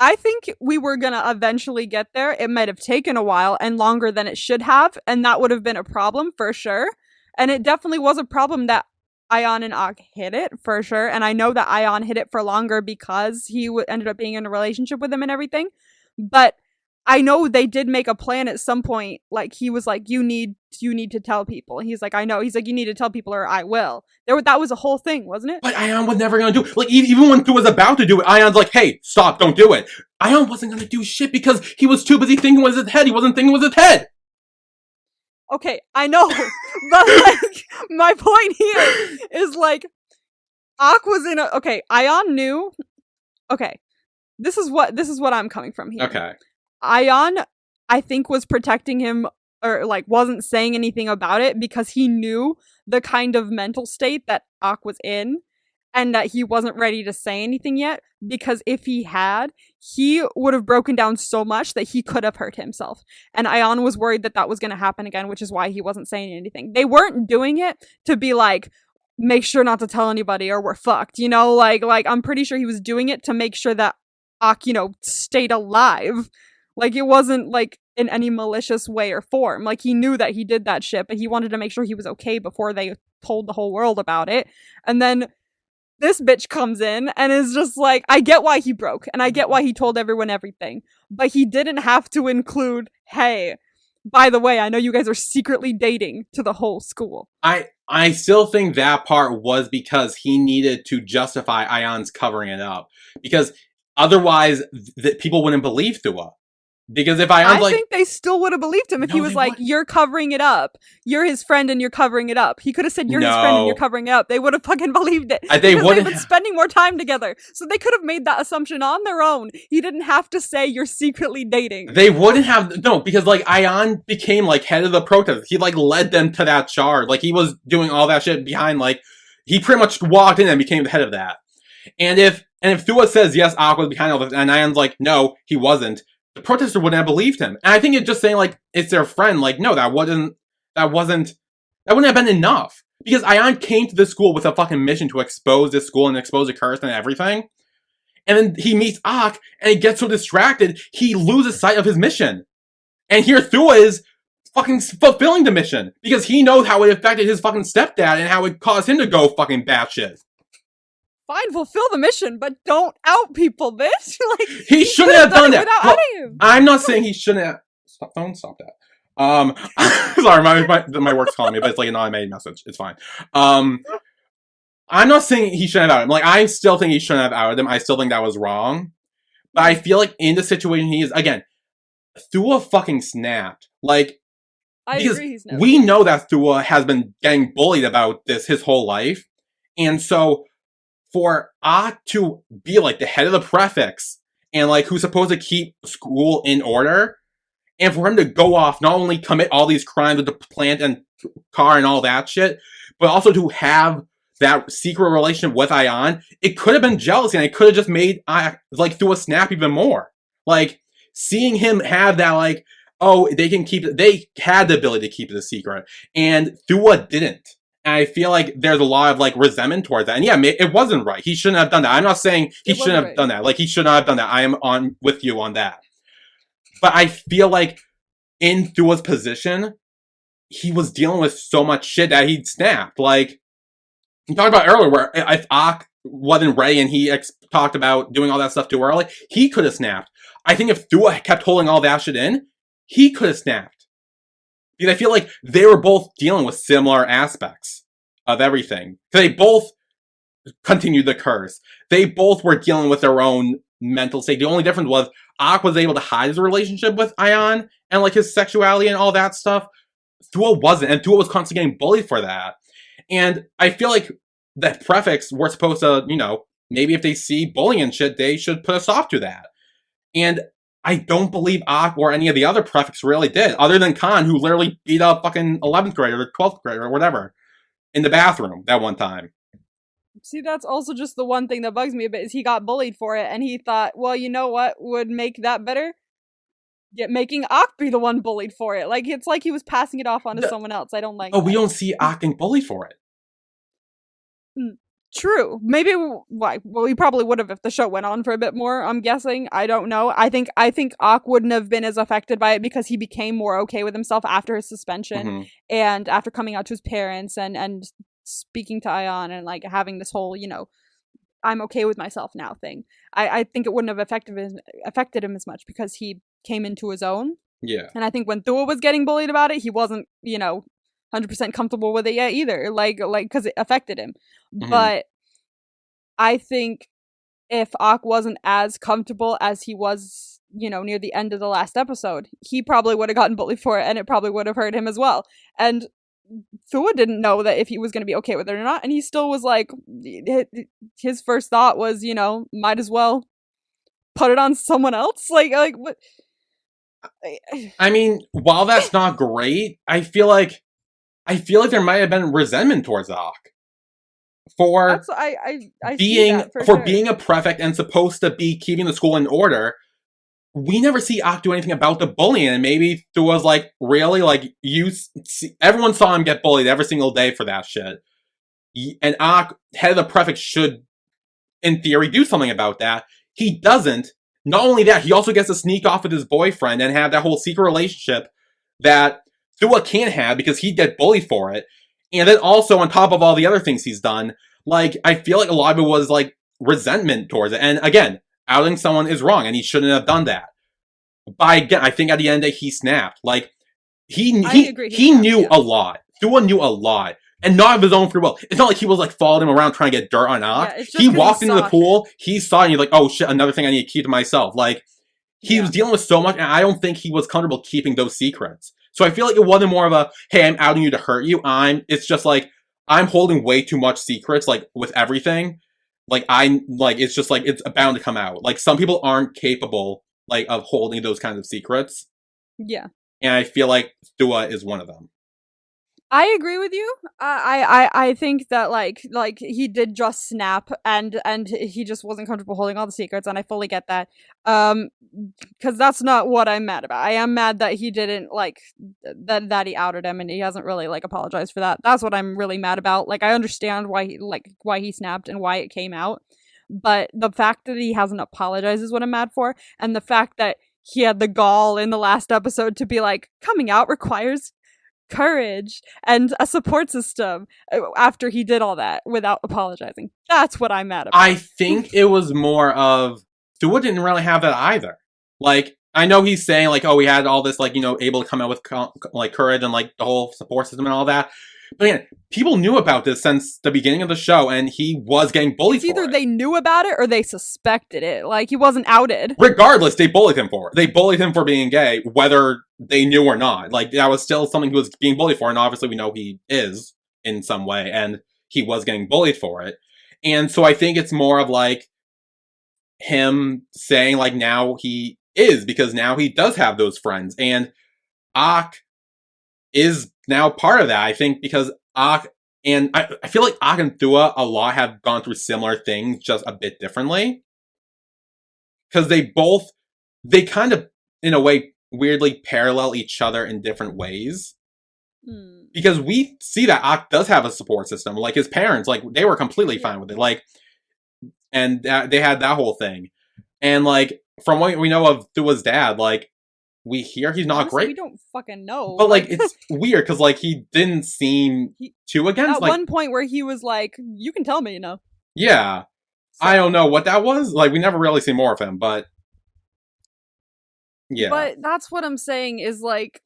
I think we were gonna eventually get there. It might have taken a while and longer than it should have, and that would have been a problem for sure. And it definitely was a problem that Ayan and Ak hit it, for sure. And I know that Ayan hit it for longer because he ended up being in a relationship with him and everything. But I know they did make a plan at some point. Like, he was like, you need to tell people. He's like, I know. He's like, you need to tell people or I will. That was a whole thing, wasn't it? But Ayan was never gonna do it. Like, even when Thu was about to do it, Ayan's like, "Hey, stop, don't do it." Ayan wasn't gonna do shit because he was too busy thinking with his head. He wasn't thinking with his head. Okay, I know. But, like, my point here is, like, Ak was in a... Okay, Ayan knew... Okay, this is what I'm coming from here. Okay. Ayan, I think, was protecting him, or, like, wasn't saying anything about it because he knew the kind of mental state that Ak was in, and that he wasn't ready to say anything yet, because if he had, he would have broken down so much that he could have hurt himself. And Ayan was worried that that was going to happen again, which is why he wasn't saying anything. They weren't doing it to be like, make sure not to tell anybody or we're fucked, you know? Like I'm pretty sure he was doing it to make sure that Ak, you know, stayed alive. Like, it wasn't, like, in any malicious way or form. Like, he knew that he did that shit, but he wanted to make sure he was okay before they told the whole world about it. And then this bitch comes in and is just like, I get why he broke, and I get why he told everyone everything. But he didn't have to include, hey, by the way, I know you guys are secretly dating, to the whole school. I still think that part was because he needed to justify Ayan's covering it up. Because otherwise, people wouldn't believe Thua. Because if I think they still would have believed him if he was like, you're covering it up. You're his friend and you're covering it up. He could have said, you're his friend and you're covering it up. They would have fucking believed it. They would have been spending more time together. So they could have made that assumption on their own. He didn't have to say you're secretly dating. They wouldn't have, no, because like Ion became like head of the protest. He like led them to that charge. Like he was doing all that shit behind, like, he pretty much walked in and became the head of that. And if Thua says, yes, Aqua was behind all this, and Ion's like, no, he wasn't, the protester wouldn't have believed him. And I think it's just saying, like, it's their friend, like, no, that wouldn't have been enough. Because Ion came to this school with a fucking mission to expose this school and expose the curse and everything. And then he meets Ak, and he gets so distracted, he loses sight of his mission. And here Thua is fucking fulfilling the mission. Because he knows how it affected his fucking stepdad and how it caused him to go fucking batshit. Fine, fulfill the mission, but don't out people, bitch. Like, he shouldn't have done that. Without outing him. I'm not saying he shouldn't have. Stop that. Sorry, my work's calling me, but it's like an automated message. It's fine. I'm not saying he shouldn't have outed him. Like, I still think he shouldn't have outed him. I still think that was wrong. But I feel like in the situation he is, again, Thua fucking snapped. Like, I agree, he's snapped. We know that Thua has been getting bullied about this his whole life. And so, for Ah to be like the head of the prefects and like who's supposed to keep school in order, and for him to go off, not only commit all these crimes with the plant and car and all that shit, but also to have that secret relationship with Ion, it could have been jealousy and it could have just made like Thua snap even more. Like seeing him have that, like, oh, they had the ability to keep it a secret, and Thua didn't. And I feel like there's a lot of, like, resentment towards that. And yeah, it wasn't right. He shouldn't have done that. I'm not saying he shouldn't have done that. Like, he should not have done that. I am on with you on that. But I feel like in Thua's position, he was dealing with so much shit that he'd snapped. Like, you talked about earlier where if Ak wasn't ready and he talked about doing all that stuff too early, he could have snapped. I think if Thua kept holding all that shit in, he could have snapped. Because I feel like they were both dealing with similar aspects of everything. They both continued the curse. They both were dealing with their own mental state. The only difference was Ak was able to hide his relationship with Ion and like his sexuality and all that stuff. Thua wasn't, and Thua was constantly getting bullied for that. And I feel like the prefects were supposed to, you know, maybe if they see bullying and shit, they should put a stop to that. And I don't believe Ak or any of the other prefects really did, other than Khan, who literally beat up fucking 11th grader or 12th grader or whatever in the bathroom that one time. See, that's also just the one thing that bugs me a bit, is he got bullied for it, and he thought, well, you know what would make that better? Making Ak be the one bullied for it. Like, it's like he was passing it off onto someone else. I don't like that. We don't see Ak getting bullied for it. True. Maybe, we probably would have if the show went on for a bit more, I'm guessing. I don't know. I think Ak wouldn't have been as affected by it because he became more okay with himself after his suspension and after coming out to his parents and speaking to Ion and, like, having this whole, you know, I'm okay with myself now thing. I think it wouldn't have affected him as much because he came into his own. Yeah. And I think when Thua was getting bullied about it, he wasn't, you know, 100% comfortable with it yet either, like because it affected him. But I think if Ak wasn't as comfortable as he was, you know, near the end of the last episode, he probably would have gotten bullied for it, and it probably would have hurt him as well. And Thua didn't know that if he was going to be okay with it or not, and he still was like, his first thought was, you know, might as well put it on someone else. Like what? I mean, while that's not great, I feel like there might have been resentment towards Ak for being a prefect and supposed to be keeping the school in order. We never see Ak do anything about the bullying, and maybe Thua's like, really? Like, everyone saw him get bullied every single day for that shit. And Ak, head of the prefect, should, in theory, do something about that. He doesn't. Not only that, he also gets to sneak off with his boyfriend and have that whole secret relationship that Thua can't have because he'd get bullied for it. And then also, on top of all the other things he's done, like, I feel like a lot of it was, like, resentment towards it. And again, outing someone is wrong, and he shouldn't have done that. But again, I think at the end of the day, he snapped. Like, he knew a lot. Thua knew a lot. And not of his own free will. It's not like he was, like, following him around trying to get dirt on Ak. He walked into the pool, he saw it, and he's like, oh shit, another thing I need to keep to myself. Like, he was dealing with so much, and I don't think he was comfortable keeping those secrets. So I feel like it wasn't more of a, hey, I'm outing you to hurt you. It's just like, I'm holding way too much secrets, like, with everything. Like, it's just like, it's bound to come out. Like, some people aren't capable, like, of holding those kinds of secrets. Yeah. And I feel like Thua is one of them. I agree with you. I think that like he did just snap and he just wasn't comfortable holding all the secrets, and I fully get that. Because that's not what I'm mad about. I am mad that he didn't like that he outed him and he hasn't really like apologized for that. That's what I'm really mad about. Like, I understand why he snapped and why it came out, but the fact that he hasn't apologized is what I'm mad for, and the fact that he had the gall in the last episode to be like, coming out requires courage and a support system after he did all that without apologizing. That's what I'm mad about. I think it was more of, Thua didn't really have that either. Like, I know he's saying, like, oh, we had all this, like, you know, able to come out with, like, courage and, like, the whole support system and all that. But again, people knew about this since the beginning of the show, and he was getting bullied for it. Either they knew about it or they suspected it. Like, he wasn't outed. Regardless, they bullied him for it. They bullied him for being gay, whether they knew or not. Like, that was still something he was being bullied for, and obviously we know he is in some way, and he was getting bullied for it. And so I think it's more of, like, him saying, like, now he is, because now he does have those friends, and Ak is now part of that, I think, because Ak, and I feel like Ak and Thua a lot have gone through similar things, just a bit differently. Because they kind of, in a way, weirdly parallel each other in different ways. Because we see that Ak does have a support system. Like, his parents, like, they were completely fine with it. Like, and they had that whole thing. And, like, from what we know of Thua's dad, like, we hear he's not great. We don't fucking know. But, like, it's weird, because, like, he didn't seem too against. At like, one point where he was like, you can tell me, you know. Yeah. So, I don't know what that was. Like, we never really see more of him, but yeah. But that's what I'm saying is, like,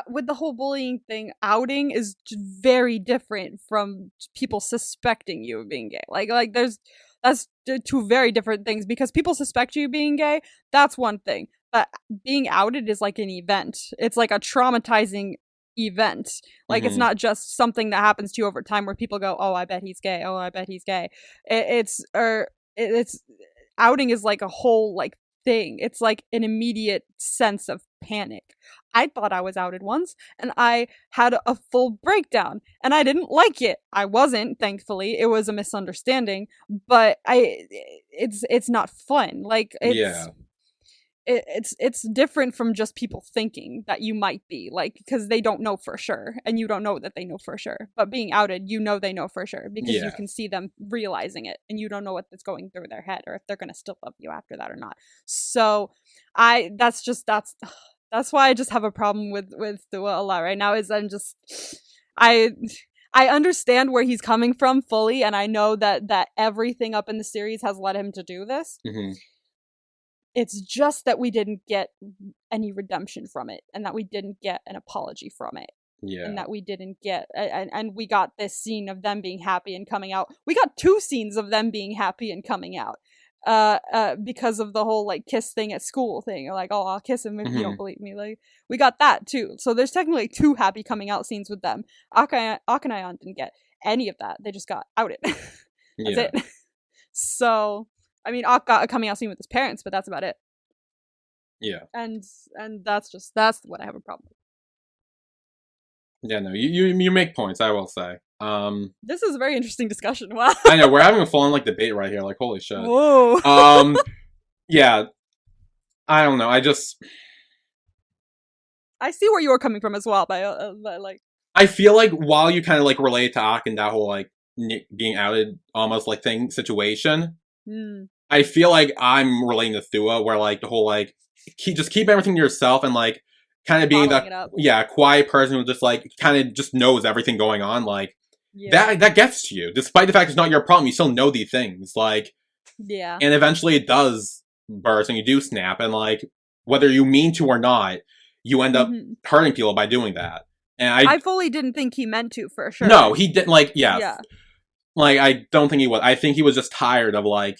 with the whole bullying thing, outing is very different from people suspecting you of being gay. Like that's two very different things, because people suspect you of being gay, that's one thing. But being outed is like an event. It's like a traumatizing event. Like, it's not just something that happens to you over time where people go, oh, I bet he's gay. Oh, I bet he's gay. It's outing is like a whole, like, thing. It's like an immediate sense of panic. I thought I was outed once, and I had a full breakdown, and I didn't like it. I wasn't, thankfully. It was a misunderstanding, but it's not fun. Like, it's different from just people thinking that you might be, like, because they don't know for sure, and you don't know that they know for sure. But being outed, you know they know for sure, because you can see them realizing it, and you don't know what's going through their head, or if they're gonna still love you after that or not. So that's why I just have a problem with Thua a lot right now. Is I understand where he's coming from fully, and I know that everything up in the series has led him to do this. It's just that we didn't get any redemption from it, and that we didn't get an apology from it. And that we didn't get, and we got this scene of them being happy and coming out. We got two scenes of them being happy and coming out. Because of the whole, like, kiss thing at school thing. Like, oh, I'll kiss him if you don't believe me. Like, we got that too. So there's technically two happy coming out scenes with them. Ak and Ion didn't get any of that. They just got outed. That's it. So, I mean, Ak got a coming out scene with his parents, but that's about it. Yeah. And that's what I have a problem with. Yeah, no, you make points, I will say. This is a very interesting discussion. Wow. I know, we're having a full-on, like, debate right here. Like, holy shit. Whoa. Yeah. I don't know. I see where you were coming from as well, but like, I feel like while you kind of, like, relate to Ak and that whole, like, being outed almost, like, situation, I feel like I'm relating to Thua, where, like, the whole, like, keep everything to yourself, and, like, kind of being that quiet person who just, like, kind of just knows everything going on, like, that gets to you. Despite the fact it's not your problem, you still know these things, like, and eventually it does burst, and you do snap, and, like, whether you mean to or not, you end up hurting people by doing that. And I fully didn't think he meant to, for sure. No, he didn't, like, like, I don't think he was. I think he was just tired of, like,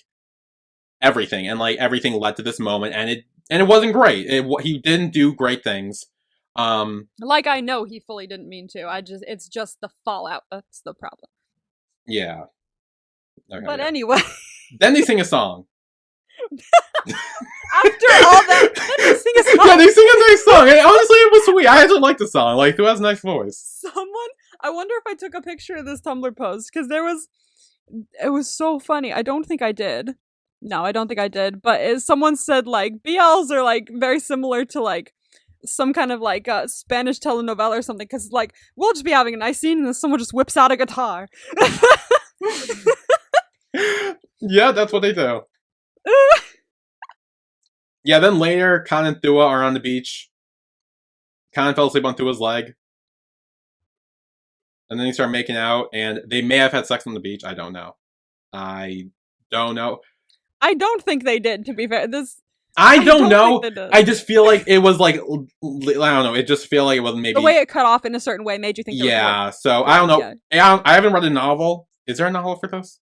everything, and like everything led to this moment, and it wasn't great. He didn't do great things. Like I know he fully didn't mean to. It's just the fallout that's the problem. Yeah. Okay, but anyway, then they sing a song. After all that, then they sing a song. Yeah, they sing a nice song. And honestly, it was sweet. I actually like the song. Like, who has a nice voice? I wonder if I took a picture of this Tumblr post, because it was so funny. I don't think I did. No, I don't think I did. But someone said, like, BLs are, like, very similar to, like, some kind of, like, Spanish telenovela or something, because, like, we'll just be having a nice scene and then someone just whips out a guitar. Yeah, that's what they do. Yeah, then later, Khan and Thua are on the beach. Khan fell asleep on Thua's leg. And then they start making out, and they may have had sex on the beach. I don't know. I don't think they did, to be fair. I don't know. I just feel like it was like, I don't know. It just feel like it was maybe... The way it cut off in a certain way made you think... Yeah, so I don't know. Yeah. I haven't read a novel. Is there a novel for this?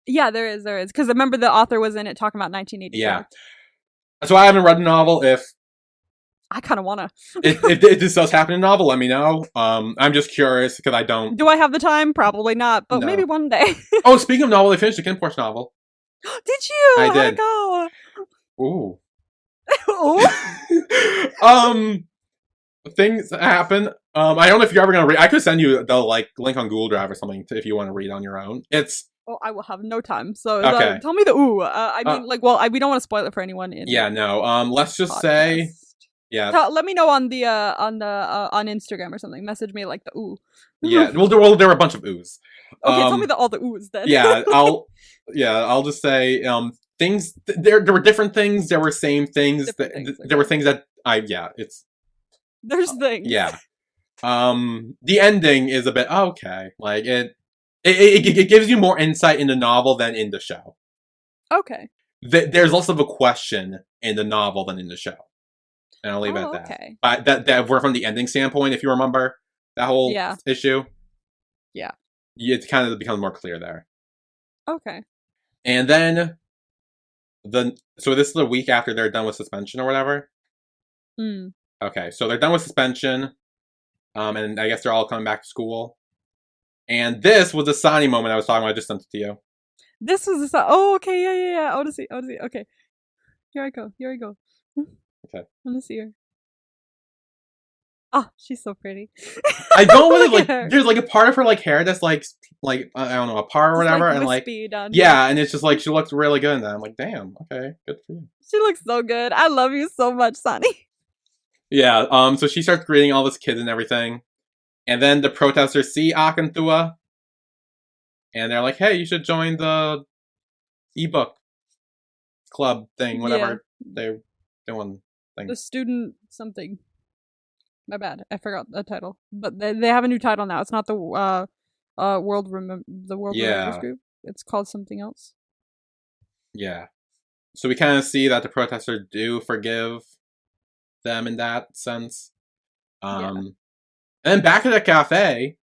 Yeah, there is. Because I remember the author was in it talking about 1984. Yeah. So I haven't read a novel. If I kind of want to. if this does happen in a novel, let me know. I'm just curious because I don't... Do I have the time? Probably not, but maybe one day. Oh, speaking of novel, I finished the Kim Porch novel. Did you? I did. How'd it go? Ooh. Ooh? Things happen. I don't know if you're ever gonna read. I could send you the like link on Google Drive or something if you want to read on your own. It's... Oh, I will have no time. So okay. Tell me the ooh. I mean, we don't want to spoil it for anyone. Yeah, no. Let's just say, yeah. Let me know on on Instagram or something. Message me like the ooh. Yeah. Well, there were a bunch of oohs. Okay, tell me all the oohs then. Yeah, I'll just say things. There were different things. There were same things. There were things that There's things. Yeah. The ending is a bit okay. Like it gives you more insight in the novel than in the show. Okay. There's less of a question in the novel than in the show. And I'll leave it at that. Okay. But that we're from the ending standpoint, if you remember that whole issue. Yeah. It kind of becomes more clear there. Okay. And then so this is the week after they're done with suspension or whatever. Okay, so they're done with suspension. And I guess they're all coming back to school. And this was the Sani moment I was talking about. I just sent it to you. This was the oh, okay, yeah. Odyssey. Okay, here I go. Okay, I want to see her. Oh, she's so pretty. I don't really like. There's like a part of her like hair that's like I don't know, a part or whatever, and like yeah, and it's just like she looks really good in that. I'm like, damn, okay, good for you. She looks so good. I love you so much, Sani. Yeah. So she starts greeting all these kids and everything. And then the protesters see Ak and Thua, and they're like, hey, you should join the ebook club thing, whatever they're doing. The student something. My bad, I forgot the title. But they have a new title now. It's not the World Remembers Group. It's called something else. Yeah. So we kind of see that the protesters do forgive them in that sense. And back at the cafe,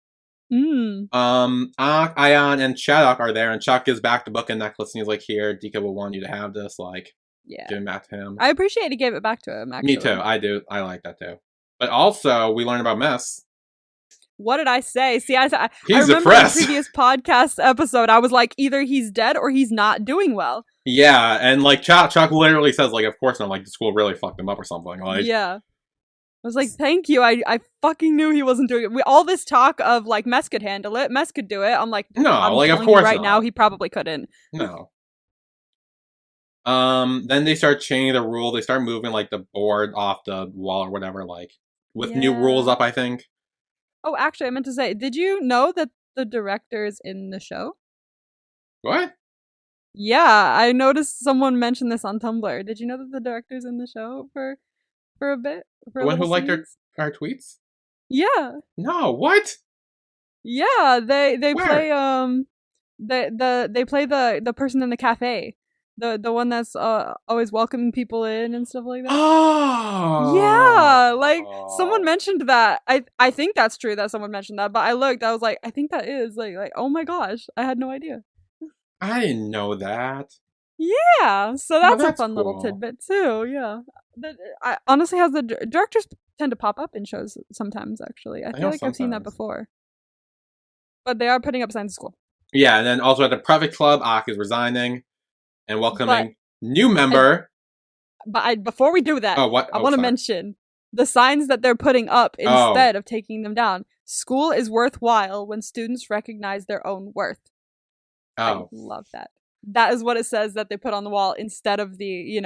Ak, Ayan, and Chadok are there, and Chuck gives back the book and necklace, and he's like, here, Dika will want you to have this, like, give it back to him. I appreciate he gave it back to him, actually. Me too, I do. I like that too. But also, we learn about Mess. What did I say? See, I he's remember depressed. In the previous podcast episode, I was like, either he's dead or he's not doing well. Yeah, and like, Chuck literally says, like, of course not, like, the school really fucked him up or something. Like, yeah. I was like, thank you. I fucking knew he wasn't doing it. All this talk of, like, Mess could handle it. Mess could do it. I'm like, no, I'm like, of course right not. now, he probably couldn't. No. Then they start changing the rule. They start moving, like, the board off the wall or whatever, like, with new rules up, I think. Oh, actually, I meant to say, did you know that the director is in the show? What? Yeah, I noticed someone mentioned this on Tumblr. Did you know that the director's in the show for a bit? The one who liked our tweets? Yeah. No, what? Yeah, they play they play the person in the cafe. The one that's always welcoming people in and stuff like that. Oh. Yeah, like someone mentioned that. I think that's true that someone mentioned that, but I looked, I was like, I think that is like oh my gosh, I had no idea. I didn't know that. Yeah, so that's a fun little cool. tidbit too. Yeah, I honestly has the directors tend to pop up in shows sometimes. Actually, I feel like I've seen that before. But they are putting up signs of school. Yeah, and then also at the Private Club, Ak is resigning and welcoming new member. Before we do that, I want to mention the signs that they're putting up instead of taking them down. School is worthwhile when students recognize their own worth. I love that. That is what it says that they put on the wall instead of the,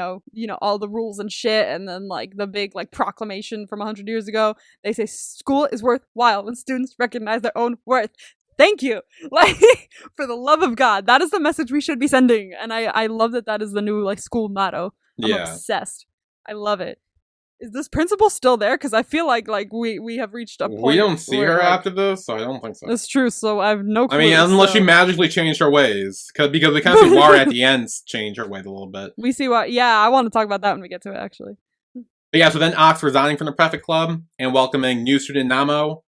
all the rules and shit, and then like the big like proclamation from 100 years ago. They say school is worthwhile when students recognize their own worth. Thank you. Like, for the love of God, that is the message we should be sending. And I love that is the new like school motto. I'm obsessed. I love it. Is this principal still there? Because I feel like we have reached a point. We don't see her after this, so I don't think so. That's true. So I have no clue. I mean, unless she magically changed her ways, because we kind of see Wara at the end change her ways a little bit. We see what? Yeah, I want to talk about that when we get to it. Actually. But yeah, so then Ak's resigning from the prefect club and welcoming new student Namo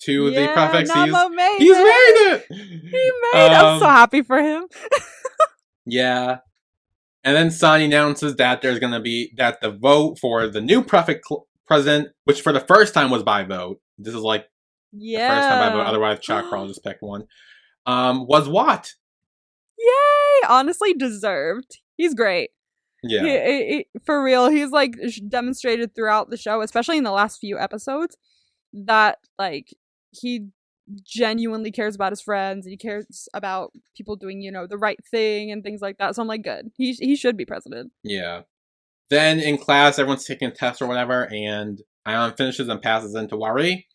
to the prefects. Namo he's made it. He made it. I'm so happy for him. Yeah. And then Sunny announces that there's going to be the vote for the new prefect president, which for the first time was by vote. This is like the first time by vote. Otherwise, Chuck Carl just picked one. Was Watt. Yay! Honestly, deserved. He's great. Yeah. He, for real, he's like demonstrated throughout the show, especially in the last few episodes, that like he genuinely cares about his friends and he cares about people doing the right thing and things like that. So I'm like, good, he should be president. Yeah. Then in class, everyone's taking a test or whatever, and Ayan finishes and passes into Wari,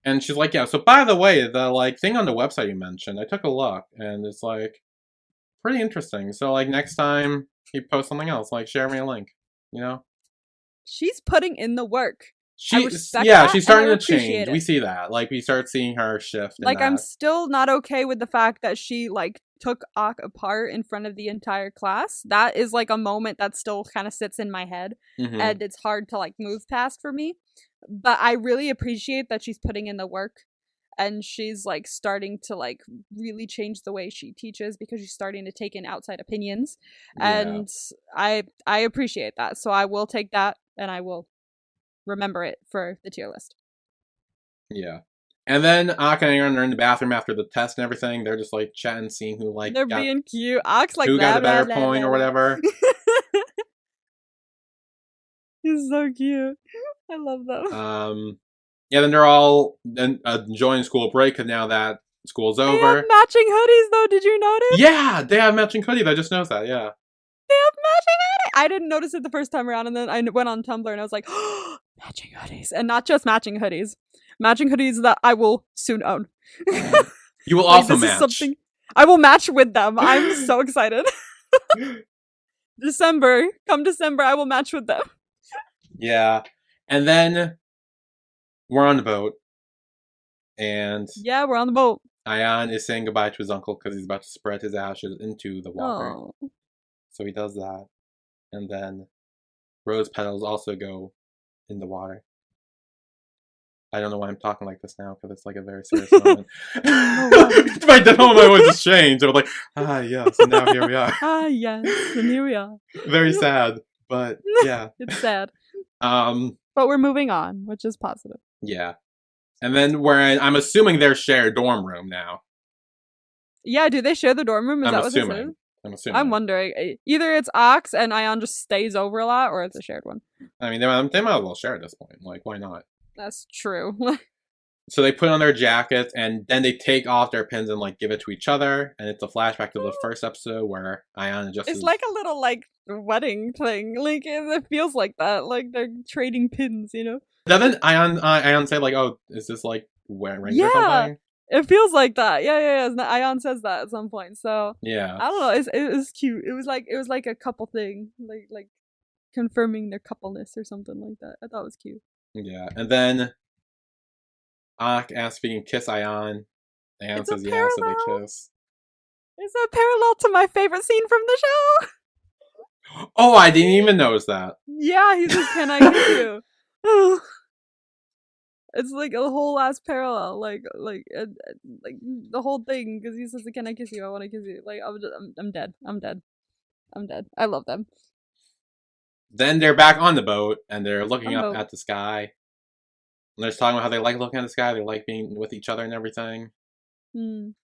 and she's like, yeah, so by the way, the like thing on the website you mentioned, I took a look and it's like pretty interesting, so like next time you post something else, like share me a link. She's putting in the work. She's starting to change. We see that. Like, we start seeing her shift. Like, I'm still not okay with the fact that she, like, took Ak apart in front of the entire class. That is, like, a moment that still kind of sits in my head. Mm-hmm. And it's hard to, like, move past for me. But I really appreciate that she's putting in the work. And she's, like, starting to, like, really change the way she teaches because she's starting to take in outside opinions. Yeah. And I appreciate that. So I will take that and I will remember it for the tier list. Yeah. And then Ak and Aaron are in the bathroom after the test and everything. They're just like chatting, seeing who like they're being cute. Ak's like who got a better point or whatever. He's so cute. I love them. Yeah, then they're all enjoying school break because now that school's over. They have matching hoodies though, did you notice? Yeah, they have matching hoodies. I just noticed that, yeah. They have matching hoodies. I didn't notice it the first time around, and then I went on Tumblr and I was like, oh, matching hoodies. And not just matching hoodies. Matching hoodies that I will soon own. You will also match. Something I will match with them. I'm so excited. Come December, I will match with them. Yeah. And then we're on the boat. And yeah, we're on the boat. Ayan is saying goodbye to his uncle because he's about to spread his ashes into the water. Oh. So he does that. And then rose petals also go in the water. I don't know why I'm talking like this now, because it's like a very serious moment. My voice has changed. I was like, yes, and now here we are. Yes, and here we are. Very sad, but yeah. It's sad. But we're moving on, which is positive. Yeah. And then I'm assuming their shared dorm room now. Yeah, do they share the dorm room? Is that what this is? I'm assuming. I'm wondering. Either it's Ox and Ayan just stays over a lot, or it's a shared one. I mean, they might as well share at this point. Like, why not? That's true. So they put on their jackets, and then they take off their pins and, like, give it to each other. And it's a flashback to the first episode where Ayan just... It's like a little, like, wedding thing. Like, it feels like that. Like, they're trading pins, you know? Doesn't Ayan say, like, oh, is this, like, ring or something? It feels like that. Yeah. Ayan says that at some point. So yeah, I don't know. It was cute. It was like a couple thing, like confirming their coupleness or something like that. I thought it was cute. Yeah, and then Ak asks if he can kiss Ayan. Ayan says yes, so they kiss. It's a parallel to my favorite scene from the show. Oh, I didn't even notice that. Yeah, he says, "Can I kiss you?" It's like a whole ass parallel, like the whole thing, because he says, "Can I kiss you? I want to kiss you." Like I'm dead. I'm dead. I'm dead. I love them. Then they're back on the boat, and they're looking up at the sky. And they're just talking about how they like looking at the sky. They like being with each other and everything. And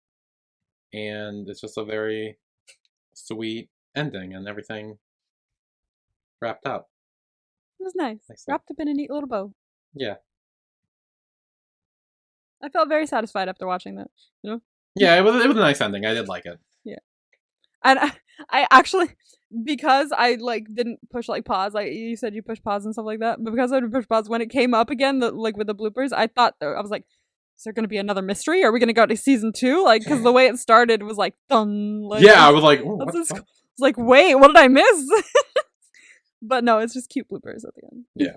it's just a very sweet ending, and everything wrapped up. It was nice. Wrapped up in a neat little bow. Yeah. I felt very satisfied after watching that. You know? Yeah, it was a nice ending. I did like it. Yeah. And I actually, because I like didn't push like pause, like you said you push pause and stuff like that, but because I didn't push pause when it came up again, like with the bloopers, I thought I was like, is there going to be another mystery? Are we going to go to season 2? Like, because the way it started was like, dun. Like, yeah, I was like, what? It's like, wait, what did I miss? But no, it's just cute bloopers at the end. Yeah.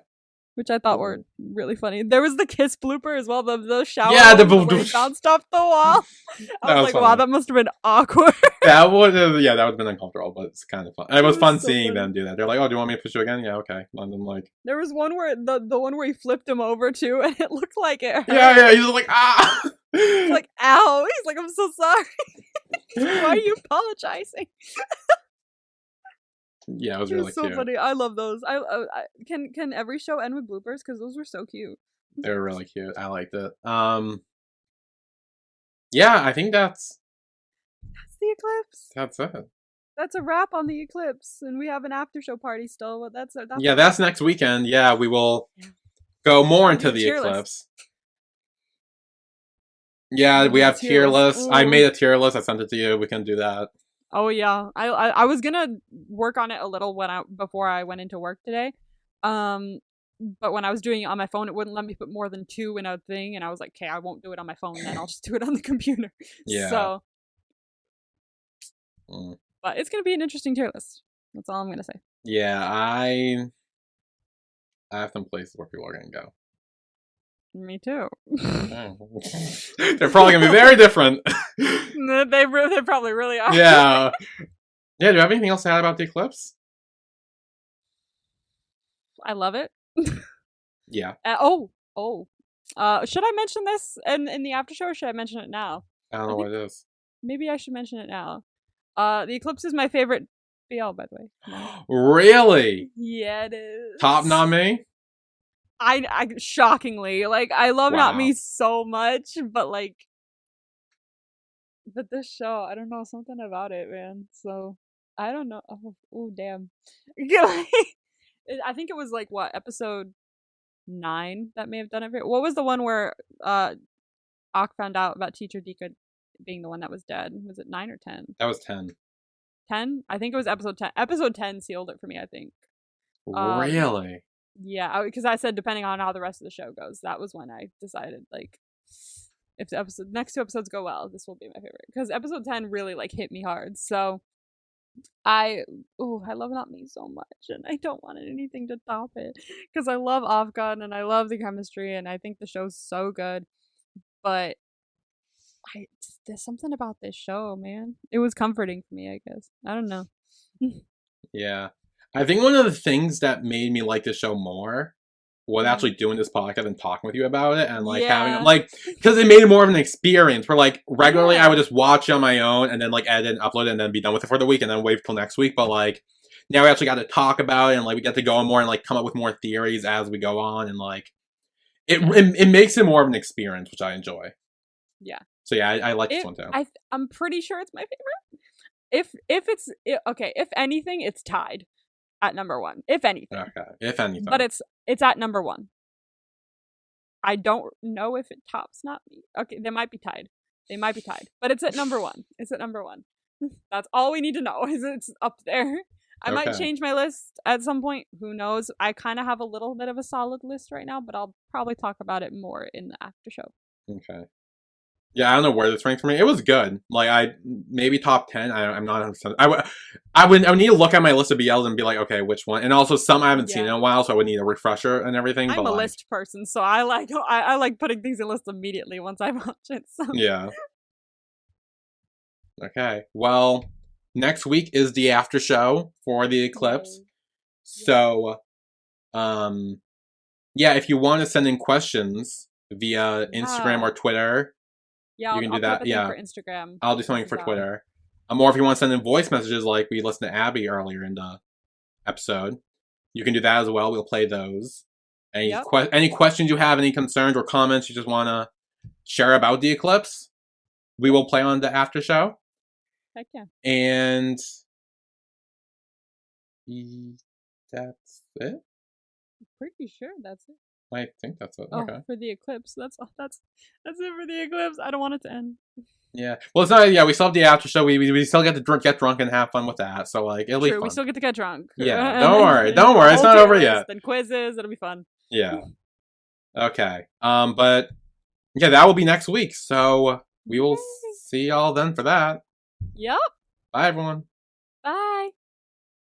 Which I thought were really funny. There was the kiss blooper as well, the shower. Yeah, the bounced off the wall. I was like, wow, that must have been awkward. that would have been uncomfortable, but it's kind of fun. It was fun seeing them do that. They're like, oh, do you want me to push you again? Yeah, okay. And then like, there was one where the one where he flipped him over too, and it looked like it hurt. Yeah, he's like, ah. He's like, ow. He's like, I'm so sorry. Why are you apologizing? Yeah, it was really so cute. Funny. I love those. I can every show end with bloopers because those were so cute. They were really cute. I liked it. Yeah, I think that's the Eclipse. That's it. That's a wrap on the Eclipse, and we have an after show party still. But that's next weekend. Yeah, we will go more into the Eclipse. Yeah, we have tier lists. I made a tier list. I sent it to you. We can do that. Oh yeah, I was gonna work on it a little before I went into work today, but when I was doing it on my phone, it wouldn't let me put more than 2 in a thing, and I was like, okay, I won't do it on my phone, then I'll just do it on the computer. Yeah. So, but it's gonna be an interesting tier list. That's all I'm gonna say. Yeah, I have some places where people are gonna go. Me too. They're probably gonna be very different. They probably really are. Yeah. Yeah, do you have anything else to add about the Eclipse? I love it. Yeah. Should I mention this in the after show, or should I mention it now? I don't know what it is. Maybe I should mention it now. The Eclipse is my favorite BL, by the way. No. Really? Yeah, it is. Top Not Me? I shockingly, like, I love Not Me so much, but this show, I don't know, something about it, man. So, I don't know. Oh damn. I think it was like, what, episode 9 that may have done it. What was the one where Ak found out about Teacher Dika being the one that was dead? Was it 9 or 10? That was 10. 10? I think it was episode 10. Episode 10 sealed it for me, I think. Really? Yeah, because I said depending on how the rest of the show goes, that was when I decided, like, if the next 2 episodes go well, this will be my favorite. Because episode 10 really, like, hit me hard. So, I love Not Me so much, and I don't want anything to top it. Because I love Afghan, and I love the chemistry, and I think the show's so good. But there's something about this show, man. It was comforting for me, I guess. I don't know. Yeah. I think one of the things that made me like this show more was actually doing this podcast and talking with you about it, and like having like, because it made it more of an experience where like regularly I would just watch it on my own and then like edit and upload it and then be done with it for the week and then wait till next week. But like now we actually got to talk about it and like we get to go on more and like come up with more theories as we go on, and like it makes it more of an experience, which I enjoy. Yeah. So yeah, I like this one too. I'm pretty sure it's my favorite. If anything, it's tied at number 1. If anything. Okay. If anything. But it's at number 1. I don't know if it tops Not Me. Okay, they might be tied. But it's at number 1. It's at number 1. That's all we need to know, is it's up there. I might change my list at some point. Who knows? I kind of have a little bit of a solid list right now, but I'll probably talk about it more in the after show. Okay. Yeah, I don't know where this ranked for me. It was good. Like, I maybe top 10. I'm not 100%. I would need to look at my list of BLs and be like, okay, which one? And also, some I haven't seen in a while, so I would need a refresher and everything. I'm a list person, so I like putting things in lists immediately once I watch it. So. Yeah. Okay. Well, next week is the after show for the Eclipse. So, yeah, if you want to send in questions via Instagram or Twitter. Yeah, you can do that. Yeah, for Instagram. I'll do something for Twitter. Or if you want to send in voice messages like we listened to Abby earlier in the episode, you can do that as well. We'll play those. Any questions you have, any concerns or comments you just want to share about the Eclipse, we will play on the after show. Heck yeah. And that's it? I'm pretty sure that's it. I think that's it. Oh, okay. For the Eclipse. That's it for the Eclipse. I don't want it to end. Yeah. Well, it's not. Yeah, we still have the after show. We still get to get drunk and have fun with that. So like, it'll be fun. We still get to get drunk. Yeah. Don't worry. It's not over yet. And quizzes. It'll be fun. Yeah. Okay. But yeah, that will be next week. So we will see y'all then for that. Yep. Bye, everyone. Bye.